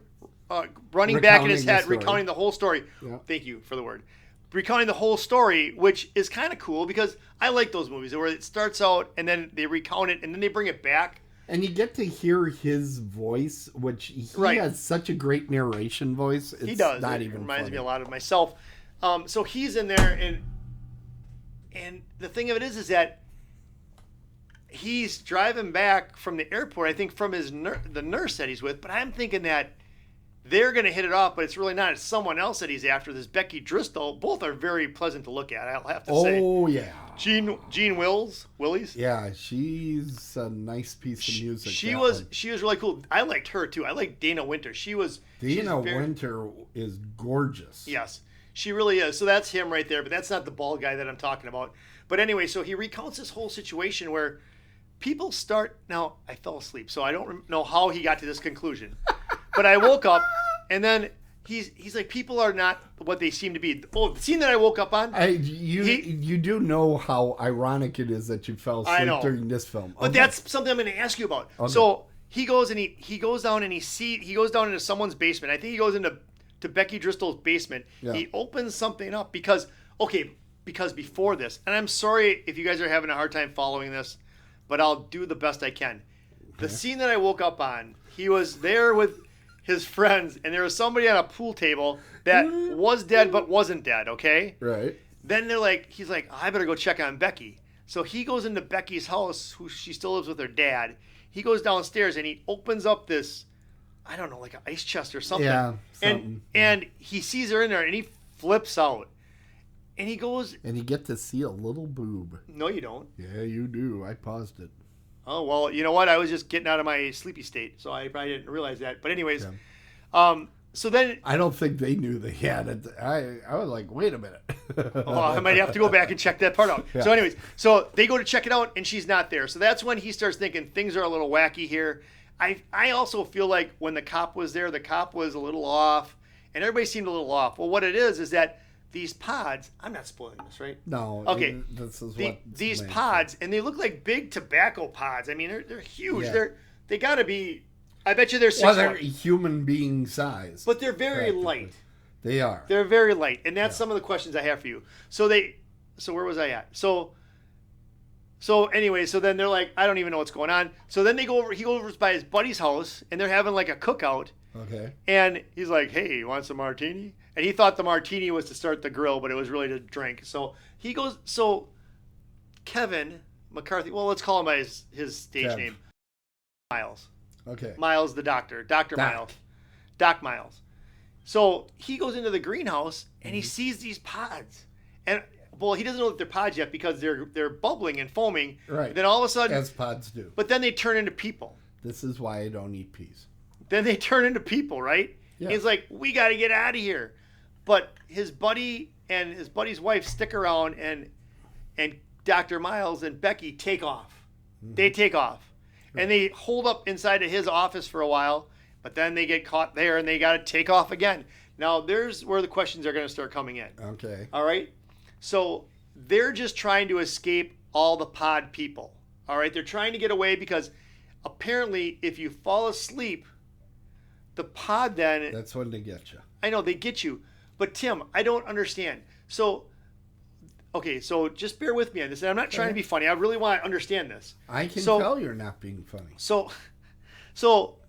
running back in his head, recounting the whole story. Yeah. Thank you for the word. Recounting the whole story, which is kind of cool because I like those movies where it starts out and then they recount it and then they bring it back. And you get to hear his voice, which he has such a great narration voice. It's he does. Not it even reminds funny. me a lot of myself. So he's in there, and the thing of it is that he's driving back from the airport. I think from the nurse that he's with. But I'm thinking that they're going to hit it off, but it's really not. It's someone else that he's after. This Becky Driscoll. Both are very pleasant to look at, I'll have to say. Oh, yeah. Gene Willies. Yeah, she's a nice piece of music. She was really cool. I liked her too. I liked Dana Winter. Dana Winter is gorgeous. Yes, she really is. So that's him right there. But that's not the bald guy that I'm talking about. But anyway, so he recounts this whole situation where people start. Now I fell asleep, so I don't know how he got to this conclusion. But I woke up, and then he's like, people are not what they seem to be. Oh, the scene that I woke up on. You do know how ironic it is that you fell asleep during this film. But that's something I'm going to ask you about. Okay. So he goes and he goes down and he goes down into someone's basement. I think he goes into Becky Driscoll's basement. Yeah. He opens something up because before this, and I'm sorry if you guys are having a hard time following this, but I'll do the best I can. Okay. The scene that I woke up on, he was there with his friends, and there was somebody on a pool table that was dead but wasn't dead, okay? Right. Then he's like, I better go check on Becky. So he goes into Becky's house, who she still lives with her dad. He goes downstairs, and he opens up this, I don't know, like an ice chest or something. Yeah, something. And he sees her in there, and he flips out. And he goes... And you get to see a little boob. No, you don't. Yeah, you do. I paused it. Oh, well, you know what? I was just getting out of my sleepy state, so I probably didn't realize that. But anyways, so then... I don't think they knew they had it. I was like, wait a minute. Oh, I might have to go back and check that part out. Yeah. So anyways, so they go to check it out, and she's not there. So that's when he starts thinking things are a little wacky here. I also feel like when the cop was there, the cop was a little off, and everybody seemed a little off. Well, what it is that these pods, I'm not spoiling this, right? No. Okay. This is these pods, and they look like big tobacco pods. I mean, they're huge. Yeah. They got to be, I bet you they're 6 foot. They're human being size. But they're very light. They are. They're very light. And that's some of the questions I have for you. So where was I at? So anyway, so then they're like, I don't even know what's going on. So then he goes over by his buddy's house, and they're having like a cookout. Okay. And he's like, hey, you want some martini? And he thought the martini was to start the grill, but it was really to drink. So he goes, Kevin McCarthy, well, let's call him by his stage name. Miles. Okay. Miles the doctor. Dr. Miles. Doc Miles. So he goes into the greenhouse, and he sees these pods. And, well, he doesn't know that they're pods yet because they're bubbling and foaming. Right. Then all of a sudden. As pods do. But then they turn into people. This is why I don't eat peas. Then they turn into people, right? Yeah. He's like, we got to get out of here. But his buddy and his buddy's wife stick around, and Dr. Miles and Becky take off. Mm-hmm. They take off. Right. And they hold up inside of his office for a while, but then they get caught there, and they got to take off again. Now, there's where the questions are going to start coming in. Okay. All right? So they're just trying to escape all the pod people. All right? They're trying to get away because apparently if you fall asleep, the pod then... That's when they get you. I know, they get you. But Tim, I don't understand. So just bear with me on this. And I'm not trying to be funny. I really want to understand this. I can tell you're not being funny. So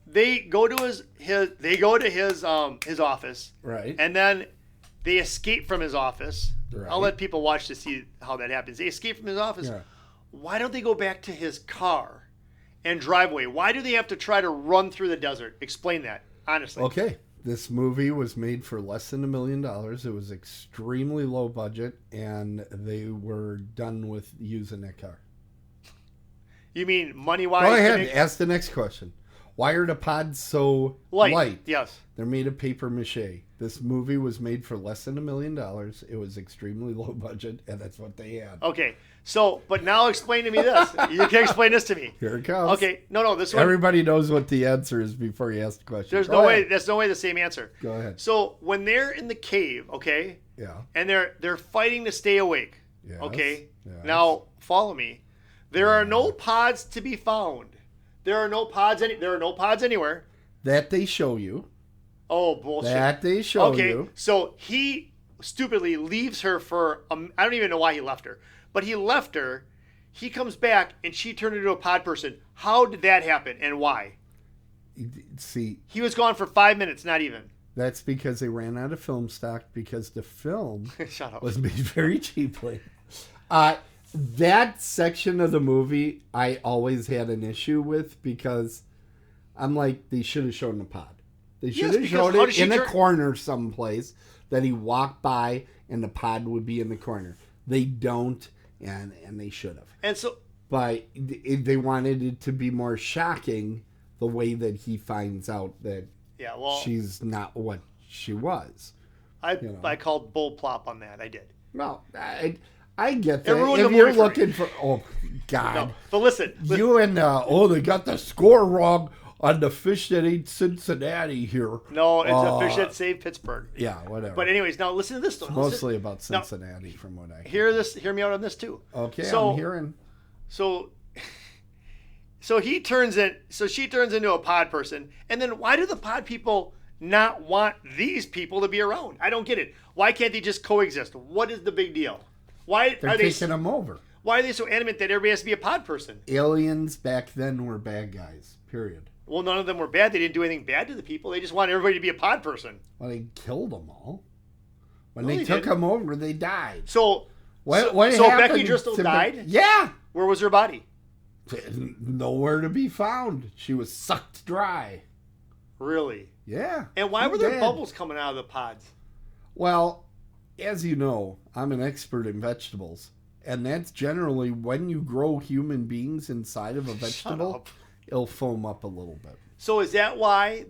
they go to his office. Right. And then they escape from his office. Right. I'll let people watch to see how that happens. They escape from his office. Yeah. Why don't they go back to his car and drive away? Why do they have to try to run through the desert? Explain that, honestly. Okay. This movie was made for less than $1 million. It was extremely low budget, and they were done with using that car. You mean money-wise? Go ahead. Ask the next question. Why are the pods so light? Yes. They're made of paper mache. This movie was made for less than $1 million. It was extremely low budget, and that's what they had. Okay. So, but now explain to me this. You can explain this to me. Here it comes. Okay. No. This one. Everybody knows what the answer is before you ask the question. There's no way. There's no way the same answer. Go ahead. So when they're in the cave, okay. Yeah. And they're fighting to stay awake. Yes. Okay. Yes. Now follow me. There are no pods to be found. There are no pods. There are no pods anywhere. That they show you. Oh, bullshit. That they show you. Okay, so he stupidly leaves her for, I don't even know why he left her, but he left her, he comes back, and she turned into a pod person. How did that happen, and why? See. He was gone for 5 minutes, not even. That's because they ran out of film stock because the film Shut up. was made very cheaply. That section of the movie I always had an issue with because I'm like, they should have shown the pod. They should have shown it in a corner someplace that he walked by and the pod would be in the corner. They don't, and they should have. And so, but they wanted it to be more shocking the way that he finds out that she's not what she was. I called bull plop on that. I did. No, I get that. If you're looking for, oh God! No, but listen, you and they got the score wrong on the fish that ate Cincinnati here. No, it's a fish that saved Pittsburgh. Yeah, whatever. But anyways, now listen to this. It's mostly about Cincinnati, from what I hear. Hear me out on this too. Okay, I'm hearing. So he turns in. So she turns into a pod person, and then why do the pod people not want these people to be around? I don't get it. Why can't they just coexist? What is the big deal? Why They're taking them over? Why are they so adamant that everybody has to be a pod person? Aliens back then were bad guys. Period. Well, none of them were bad. They didn't do anything bad to the people. They just wanted everybody to be a pod person. Well, they killed them all. When they took them over, they died. So what Becky Driscoll died? Yeah. Where was her body? Nowhere to be found. She was sucked dry. Really? Yeah. And why were there bubbles coming out of the pods? Well, as you know, I'm an expert in vegetables. And that's generally when you grow human beings inside of a vegetable, it'll foam up a little bit. So is that why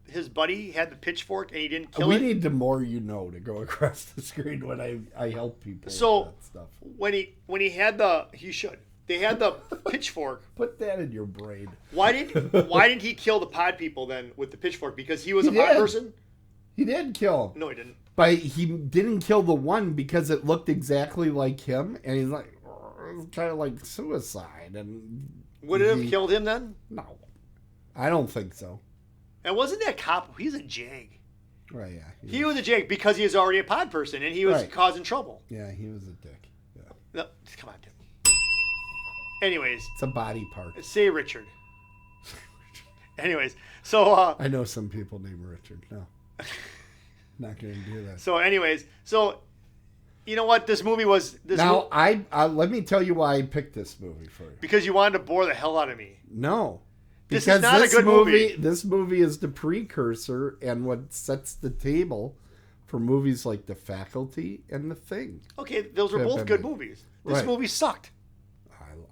his buddy had the pitchfork and he didn't kill it? We need the more you know to go across the screen when I help people with that stuff. When he had they had the pitchfork. Put that in your brain. Why didn't he kill the pod people then with the pitchforort? Because he was a pod person? He did kill him. No, he didn't. But he didn't kill the one because it looked exactly like him, and he's like, it's kind of like suicide. And would it have killed him then? No, I don't think so. And wasn't that cop? He's a jag. Right? Yeah. He was a jag because he was already a pod person and he was causing trouble. Yeah, he was a dick. Yeah. No, come on, Tim. Anyways, it's a body part. Say Richard. Anyways, so I know some people named Richard. No. Not going to do that. So anyways, you know what this movie was? I let me tell you why I picked this movie for you. Because you wanted to bore the hell out of me. No. This is not a good movie. This movie is the precursor and what sets the table for movies like The Faculty and The Thing. Okay, those were both good movies. This movie sucked.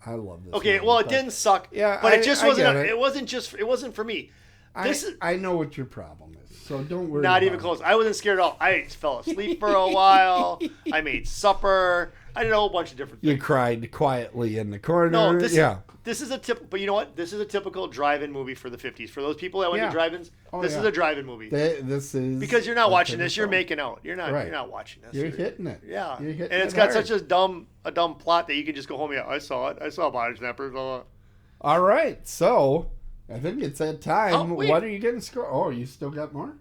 I love this. Okay, movie, well, it didn't suck. Yeah, but it just wasn't. It wasn't for me. I know what your problem is, so don't worry. Not even close. I wasn't scared at all. I fell asleep for a while. I made supper. I did a whole bunch of different things. You cried quietly in the corner. No, this is a tip. But you know what? This is a typical drive-in movie for the 50s. For those people that went to drive-ins, this is a drive-in movie. This is because you're not watching this. You're making out. You're not. You're not watching this. You're hitting it. Yeah, you're hitting and it's got such a dumb plot that you can just go home. Yeah, I saw it. I saw Body Snatchers. All right, so I think it's that time. Oh, what are you getting score? Oh, you still got more?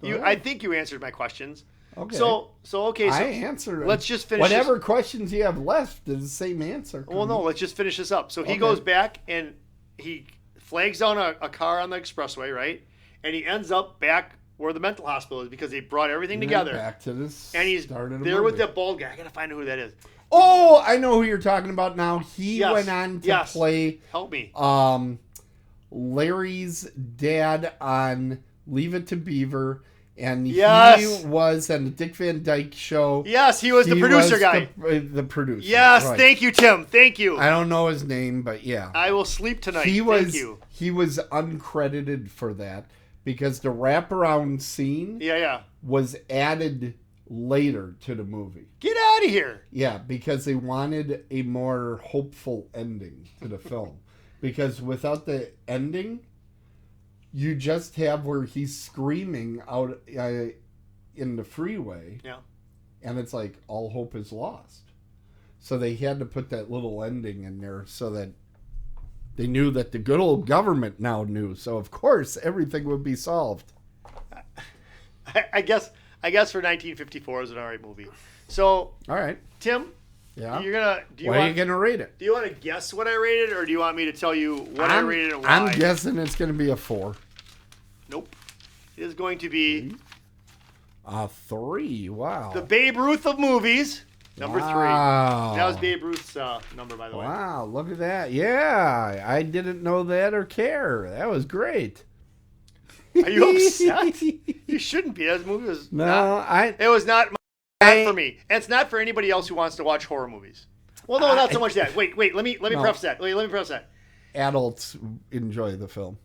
I think you answered my questions. Okay. So I answered them. Let's just finish. Whatever questions you have left is the same answer. Well, no, let's just finish this up. So he goes back and he flags down a car on the expressway, right? And he ends up back where the mental hospital is because they brought everything together. Back to this. And he's there with that bald guy. I gotta find out who that is. Oh, I know who you're talking about now. He went on to play. Help me. Larry's dad on Leave It to Beaver, And Yes. he was on the Dick Van Dyke Show. Yes, he was the producer guy. The producer. Yes, right. thank you, Tim. Thank you. I don't know his name, but yeah. I will sleep tonight. Thank you. He was uncredited for that because the wraparound scene was added later to the movie. Get out of here. Yeah, because they wanted a more hopeful ending to the film. Because without the ending, you just have where he's screaming out in the freeway. Yeah. And it's like, all hope is lost. So they had to put that little ending in there so that they knew that the good old government now knew. So, of course, everything would be solved. I guess for 1954 is an alright movie. So, all right, Tim, yeah, are you gonna rate it? Do you want to guess what I rated, or do you want me to tell you what I rated and why? I'm guessing it's gonna be a 4. Nope, it is going to be a 3. Wow, the Babe Ruth of movies, number 3. That was Babe Ruth's number, by the way. Wow, look at that. Yeah, I didn't know that or care. That was great. Are you upset? You shouldn't be. That movie was it was not for me. And it's not for anybody else who wants to watch horror movies. Well, no, not so much that. Wait. Let me preface that. Let me preface that. Adults enjoy the film.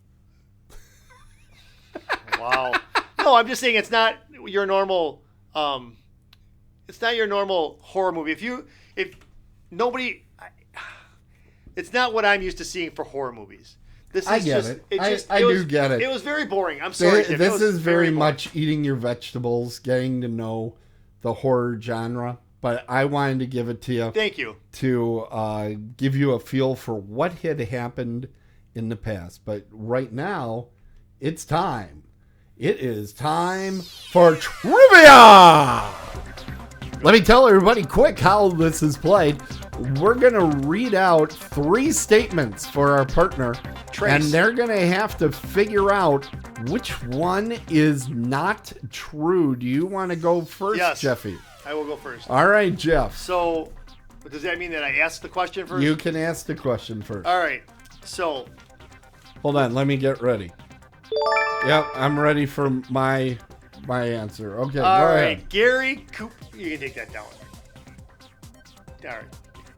Wow. No, I'm just saying it's not your normal. It's not your normal horror movie. It's not what I'm used to seeing for horror movies. I get it. I do get it. It was very boring. I'm sorry. This is very much eating your vegetables, getting to know the horror genre. But I wanted to give it to you. Thank you. To give you a feel for what had happened in the past. But right now, it's time. It is time for trivia! Let me tell everybody quick how this is played. We're going to read out 3 statements for our partner. Trace. And they're going to have to figure out which one is not true. Do you want to go first, yes, Jeffy? I will go first. All right, Jeff. So, does that mean that I ask the question first? You can ask the question first. All right. So. Hold on. Let me get ready. Yep, I'm ready for my answer. Okay, all go right. ahead. Gary Cooper. You can take that down. All right.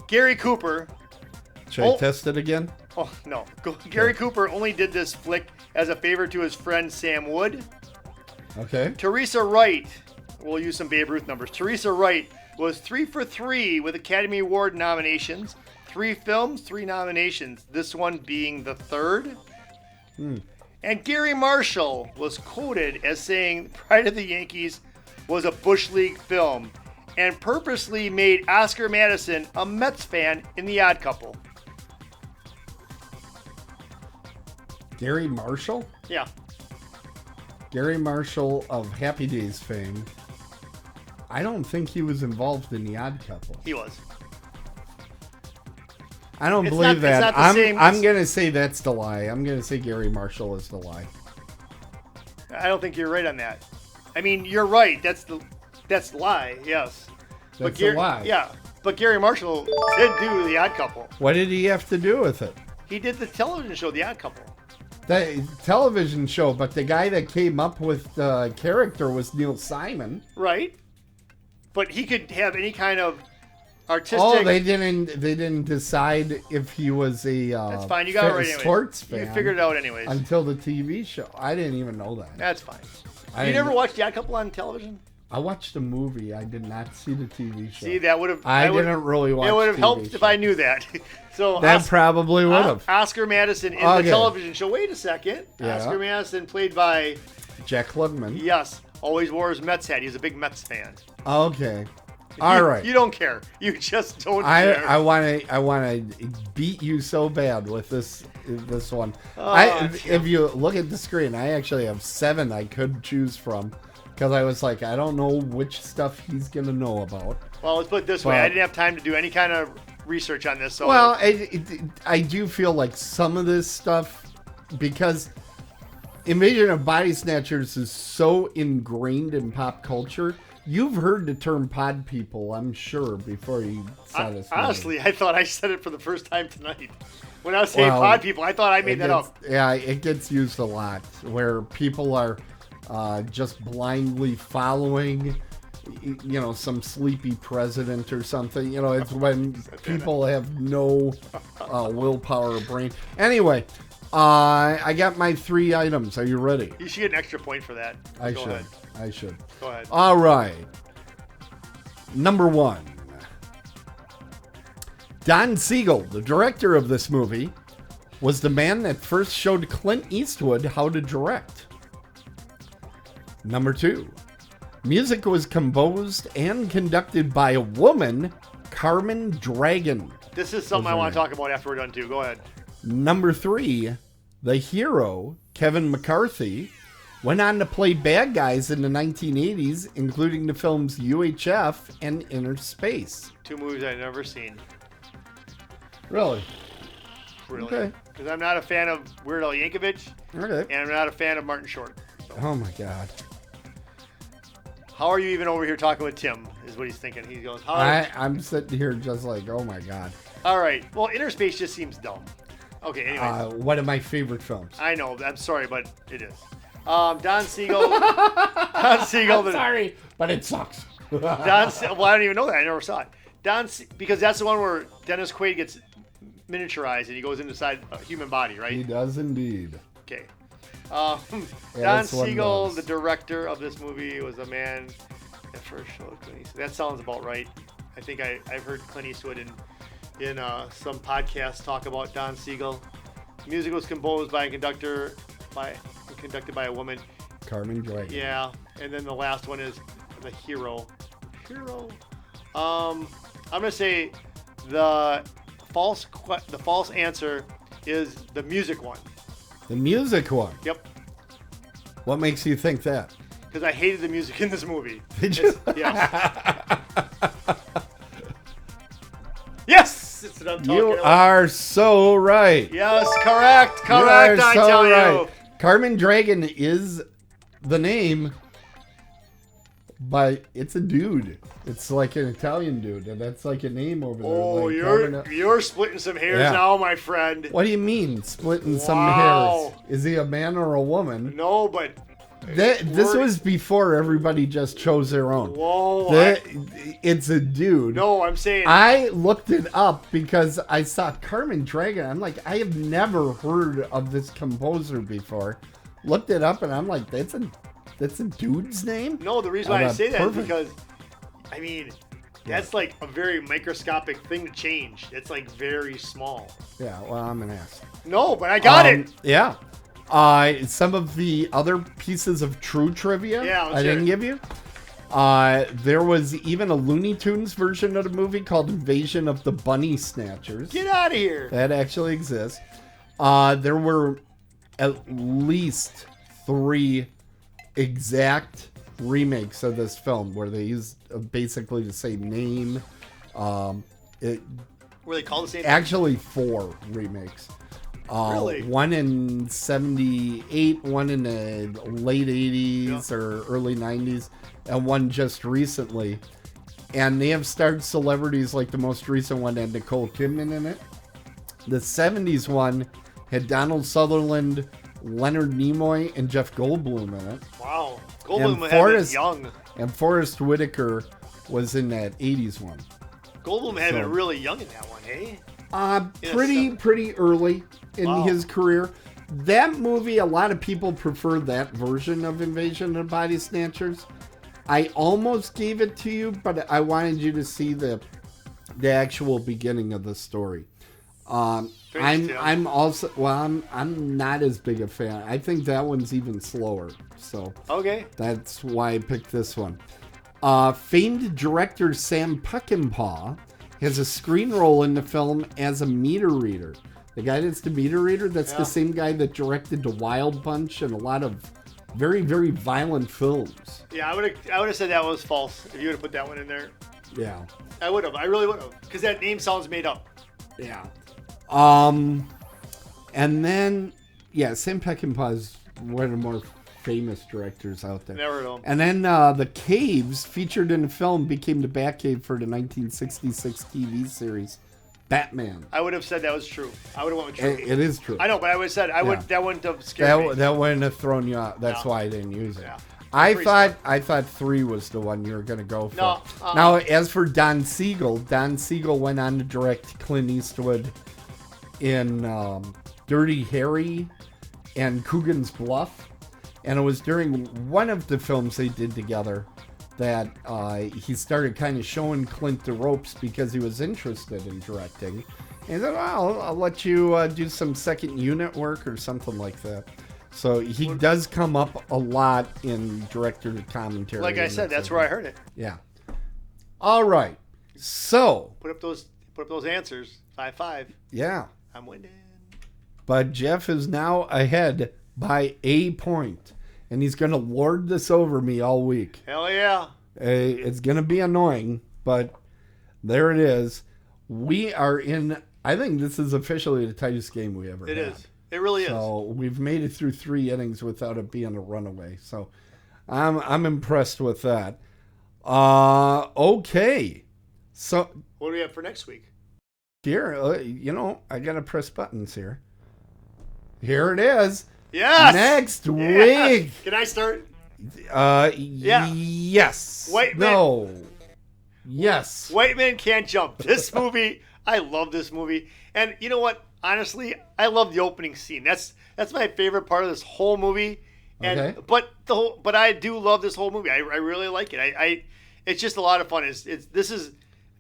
Gary Cooper. Should I test it again? Oh, no. Gary Cooper only did this flick as a favor to his friend Sam Wood. Okay. Teresa Wright. We'll use some Babe Ruth numbers. Teresa Wright was 3 for 3 with Academy Award nominations. 3 films, 3 nominations. This one being the 3rd. And Gary Marshall was quoted as saying Pride of the Yankees was a Bush League film and purposely made Oscar Madison a Mets fan in The Odd Couple. Gary Marshall? Yeah. Gary Marshall of Happy Days fame. I don't think he was involved in The Odd Couple. He was. I don't believe that. I'm going to say that's the lie. I'm going to say Gary Marshall is the lie. I don't think you're right on that. I mean, you're right. That's the lie, yes. That's a lie. Yeah. But Gary Marshall did do The Odd Couple. What did he have to do with it? He did the television show The Odd Couple. The television show, but the guy that came up with the character was Neil Simon. Right. But he could have any kind of artistic. Oh, they didn't decide if he was a that's fine. You got it right anyway. Sports fan. You figured it out anyways. Until the TV show. I didn't even know that. That's fine. You never watched The Odd Couple on television? I watched the movie. I did not see the TV show. See, that would have. I didn't really watch. It would have TV helped show. if I knew that. So that probably would have. Oscar Madison in the television show. Wait a second. Yeah. Oscar Madison played by Jack Klugman. Yes, always wore his Mets hat. He's a big Mets fan. Okay. All right. You don't care. You just don't care. I want to beat you so bad with this one. If you look at the screen, I actually have 7 I could choose from because I was like, I don't know which stuff he's gonna know about. Well, let's put it this way: I didn't have time to do any kind of research on this. So well, I do feel like some of this stuff, because Invasion of Body Snatchers is so ingrained in pop culture. You've heard the term pod people, I'm sure, before you saw this movie. Honestly, I thought I said it for the first time tonight. When I was saying pod people, I thought I made that up. Yeah, it gets used a lot, where people are just blindly following, some sleepy president or something. It's when people have no willpower or brain. Anyway, I got my 3 items. Are you ready? You should get an extra point for that. I should. Go ahead. All right. Number 1. Don Siegel, the director of this movie, was the man that first showed Clint Eastwood how to direct. Number 2. Music was composed and conducted by a woman, Carmen Dragon. This is something I want to talk about after we're done, too. Go ahead. Number 3. The hero, Kevin McCarthy, went on to play bad guys in the 1980s, including the films UHF and Inner Space. 2 movies I've never seen. Really? Okay. Because I'm not a fan of Weird Al Yankovic, Okay. and I'm not a fan of Martin Short. So. Oh, my God. How are you even over here talking with Tim, is what he's thinking. He goes, I'm sitting here just like, oh, my God. All right. Well, Inner Space just seems dumb. Okay, anyway. One of my favorite films. I know. I'm sorry, but it is. Don Siegel. Don Siegel. Sorry, but it sucks. Well, I don't even know that. I never saw it. Because that's the one where Dennis Quaid gets miniaturized and he goes inside a human body, right? He does indeed. Okay. Don Siegel, the director of this movie, was a man that first showed Clint Eastwood. That sounds about right. I think I've heard Clint Eastwood in some podcasts talk about Don Siegel. Music was composed by conducted by a woman. Carmen Dragon. Yeah, and then the last one is the hero. I'm gonna say the false answer is the music one. The music one. Yep. What makes you think that? Because I hated the music in this movie. Did you? Yes. Yes! That's what I'm talking You about. are so right. Yes, correct. You are I so tell right. you. Carmen Dragon is the name, but it's a dude. It's like an Italian dude, and that's like a name over there. Oh, like you're splitting some hairs now, my friend. What do you mean, splitting some Wow. hairs? Is he a man or a woman? No, but This was before everybody just chose their own. whoa. It's a dude. No, I'm saying. I looked it up because I saw Carmen Dragon. I'm like, I have never heard of this composer before. Looked it up, and I'm like, that's a dude's name? No, the reason why I say that is perfect. because, I mean, that's like a very microscopic thing to change. It's like very small. Yeah, well, I'm an ass. No, but I got it. Yeah. Some of the other pieces of true trivia I didn't give you. There was even a Looney Tunes version of the movie called Invasion of the Bunny Snatchers. Get out of here. That actually exists. There were at least 3 exact remakes of this film where they used basically the same name. Were they called the same? Actually, 4 remakes. Really? One in 78, one in the late 80s or early 90s, and one just recently. And they have starred celebrities like the most recent one had Nicole Kidman in it. The 70s one had Donald Sutherland, Leonard Nimoy, and Jeff Goldblum in it. Wow. Goldblum had been young. And Forrest Whitaker was in that 80s one. Goldblum had been really young in that one, hey? Pretty early in his career. That movie, a lot of people prefer that version of Invasion of Body Snatchers. I almost gave it to you, but I wanted you to see the actual beginning of the story. I'm not as big a fan. I think that one's even slower. So okay, that's why I picked this one. Famed director Sam Peckinpah has a screen role in the film as a meter reader. The guy that's the meter reader, that's the same guy that directed The Wild Bunch and a lot of very, very violent films. Yeah, I would have said that was false if you would have put that one in there. Yeah. I would have. I really would have. Because that name sounds made up. Yeah. And then, Sam Peckinpah is one of the more famous directors out there. Never know. And then the caves featured in the film became the Batcave for the 1966 TV series Batman. I would have said that was true. I would have went with true. It is true. I know, but I would have said that wouldn't have scared me. That wouldn't have thrown you out. That's No. why I didn't use it. Yeah. I thought 3 was the one you were going to go for. No, Now, as for Don Siegel went on to direct Clint Eastwood in Dirty Harry and Coogan's Bluff. And it was during one of the films they did together that he started kind of showing Clint the ropes because he was interested in directing. And he said, well, I'll let you do some second unit work or something like that. So he does come up a lot in director commentary. Like I said, that's where I heard it. Yeah. All right. So. Put up those answers. 5-5. Yeah. I'm winning. But Jeff is now ahead by a point. And he's going to lord this over me all week. Hell yeah. It's going to be annoying, but there it is. We are in, I think this is officially the tightest game we ever had. It is. It really is. So we've made it through 3 innings without it being a runaway. So I'm impressed with that. Okay. So what do we have for next week? here, I got to press buttons here. Here it is. Yes. Next Yes. week. Can I start? Yeah. Yes. White no. Yes. White Man Can't Jump. This movie, I love this movie. And you know what? Honestly, I love the opening scene. That's my favorite part of this whole movie. And Okay. but I do love this whole movie. I really like it. I it's just a lot of fun. This is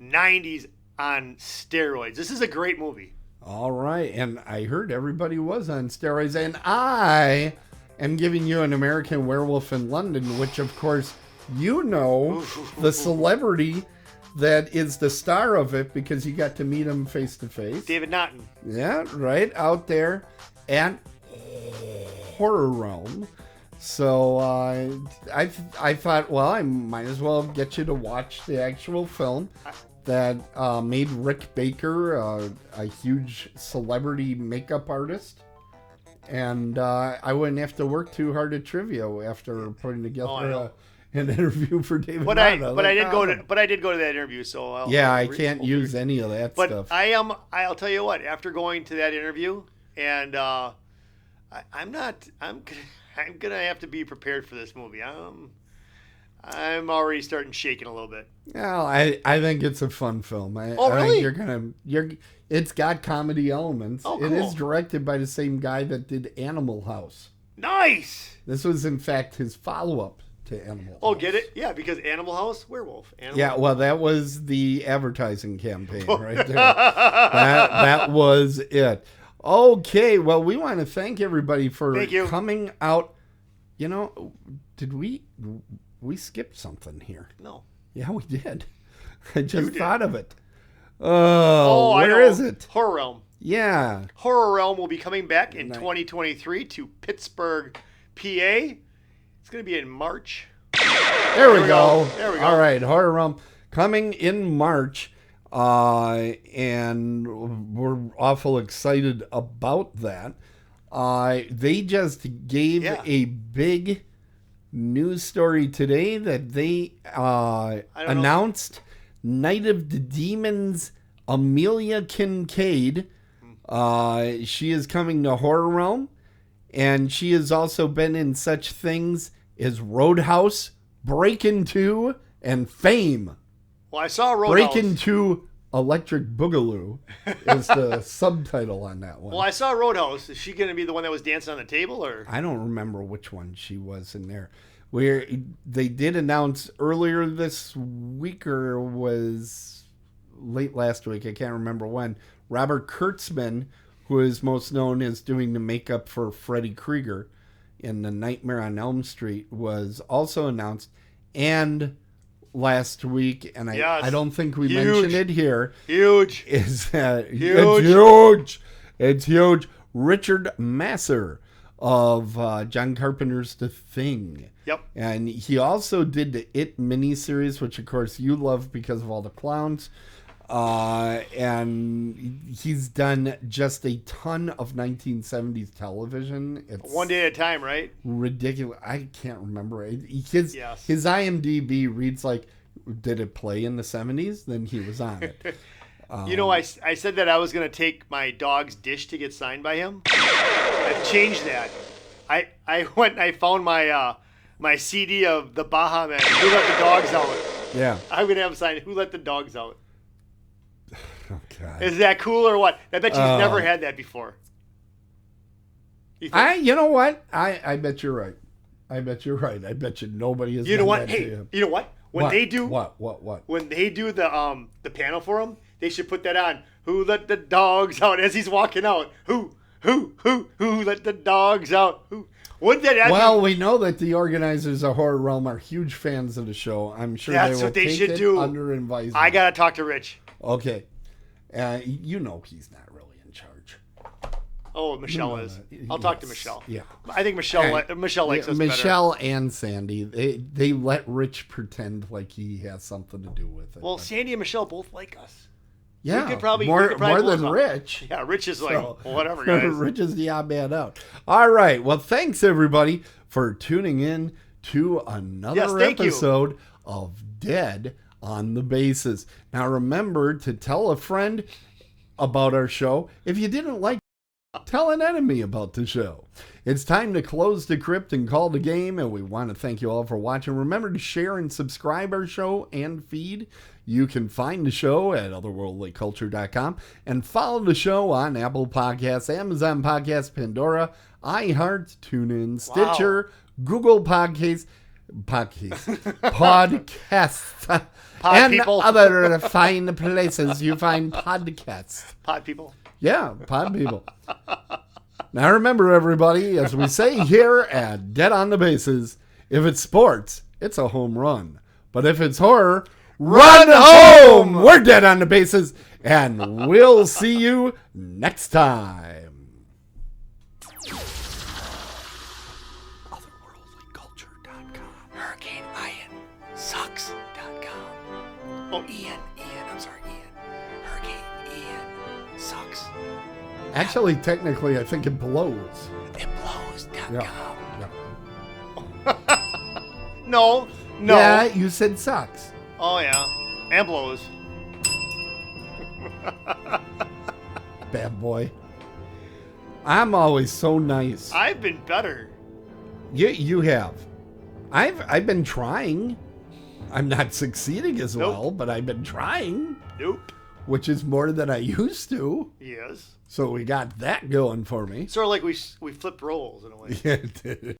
90s on steroids. This is a great movie. All right. And I heard everybody was on steroids. And I am giving you an American Werewolf in London, which, of course, the celebrity that is the star of it because you got to meet him face to face. David Naughton. Yeah, right out there at Horror Realm. So I thought, well, I might as well get you to watch the actual film that made Rick Baker a huge celebrity makeup artist. And I wouldn't have to work too hard at trivia after putting together an interview for David. But I did go to that interview, so I can't use any of that stuff. But I'll tell you what. After going to that interview, and I'm gonna have to be prepared for this movie. I'm already starting shaking a little bit. Well, I think it's a fun film. I really? think it's got comedy elements. Oh, It is cool. directed by the same guy that did Animal House. Nice. This was, in fact, his follow-up to Animal House. Oh, get it? Yeah, because Animal House, werewolf. Yeah, well, that was the advertising campaign right there. that was it. Okay, well, we want to thank everybody for coming out. Did we skipped something here? No. Yeah, we did. I just thought of it. Where is it? Horror Realm. Yeah. Horror Realm will be coming back in 2023 to Pittsburgh, PA. It's going to be in March. There we go. There we go. All right, Horror Realm coming in March, and we're awful excited about that. They just gave a big news story today that they announced Night of the Demons Amelia Kincaid. She is coming to Horror Realm, and she has also been in such things as Roadhouse, Breakin' 2, and Fame. Well, I saw Roadhouse. Breakin' 2 Electric Boogaloo is the subtitle on that one. Well, I saw Roadhouse. Is she going to be the one that was dancing on the table, or? I don't remember which one she was in there. Where they did announce earlier this week, or was late last week, I can't remember when, Robert Kurtzman, who is most known as doing the makeup for Freddy Krueger in The Nightmare on Elm Street, was also announced. And last week, and I don't think we mentioned it here. Huge. Is that huge. It's huge. It's huge. Richard Masur of John Carpenter's The Thing. Yep. And he also did the It miniseries, which of course you love because of all the clowns. And he's done just a ton of 1970s television. It's One Day at a Time, right? ridiculous. I can't remember. His Yes. IMDb reads like, did it play in the 70s? Then he was on it. You know, I said that I was going to take my dog's dish to get signed by him. I've changed that. I went and I found my my CD of the Baja Men, Who Let the Dogs Out. Yeah. I'm going to have him sign Who Let the Dogs Out. Oh, God. Is that cool or what? I bet you've never had that before. You know what? I bet you're right. I bet you're right. I bet you nobody has. You know done what? that Hey, to him. you know what? When they do what? When they do the panel for him, they should put that on. Who let the dogs out as he's walking out? Who let the dogs out? Who? Wouldn't that? Well, we know that the organizers of Horror Realm are huge fans of the show. I'm sure That's they will what they take should it do. under advisement. I gotta talk to Rich. Okay. You know he's not really in charge. Oh, Michelle is. I'll talk to Michelle. Yeah. I think Michelle likes us better. Michelle and Sandy, they let Rich pretend like he has something to do with it. Well, Sandy and Michelle both like us. Yeah, we could probably more pull than them. Rich. Yeah, Rich is like, whatever, guys. Rich is the odd man out. All right. Well, thanks, everybody, for tuning in to another episode of Dead on the Bases. Now, remember to tell a friend about our show. If you didn't like it, tell an enemy about the show. It's time to close the crypt and call the game, and we want to thank you all for watching. Remember to share and subscribe our show and feed. You can find the show at otherworldlyculture.com and follow the show on Apple Podcasts, Amazon Podcasts, Pandora, iHeart, TuneIn, Stitcher, Google Podcasts, and people. other fine places you find podcasts. Pod people. Yeah, pod people. Now remember, everybody, as we say here at Dead on the Bases, if it's sports, it's a home run. But if it's horror, run home! We're Dead on the Bases, and we'll see you next time. Otherworldlyculture.com. HurricaneIanSucks.com. Oh, Ian. I'm sorry, Ian. Hurricane Ian sucks. Actually, technically, I think it blows. It blows.com. Yeah. No. Yeah, you said sucks. Oh, yeah. And blows. Bad boy. I'm always so nice. I've been better. You have. I've been trying. I'm not succeeding as well, but I've been trying. Nope. Which is more than I used to. Yes. So we got that going for me. Sort of like we flipped roles in a way. Yeah, it did.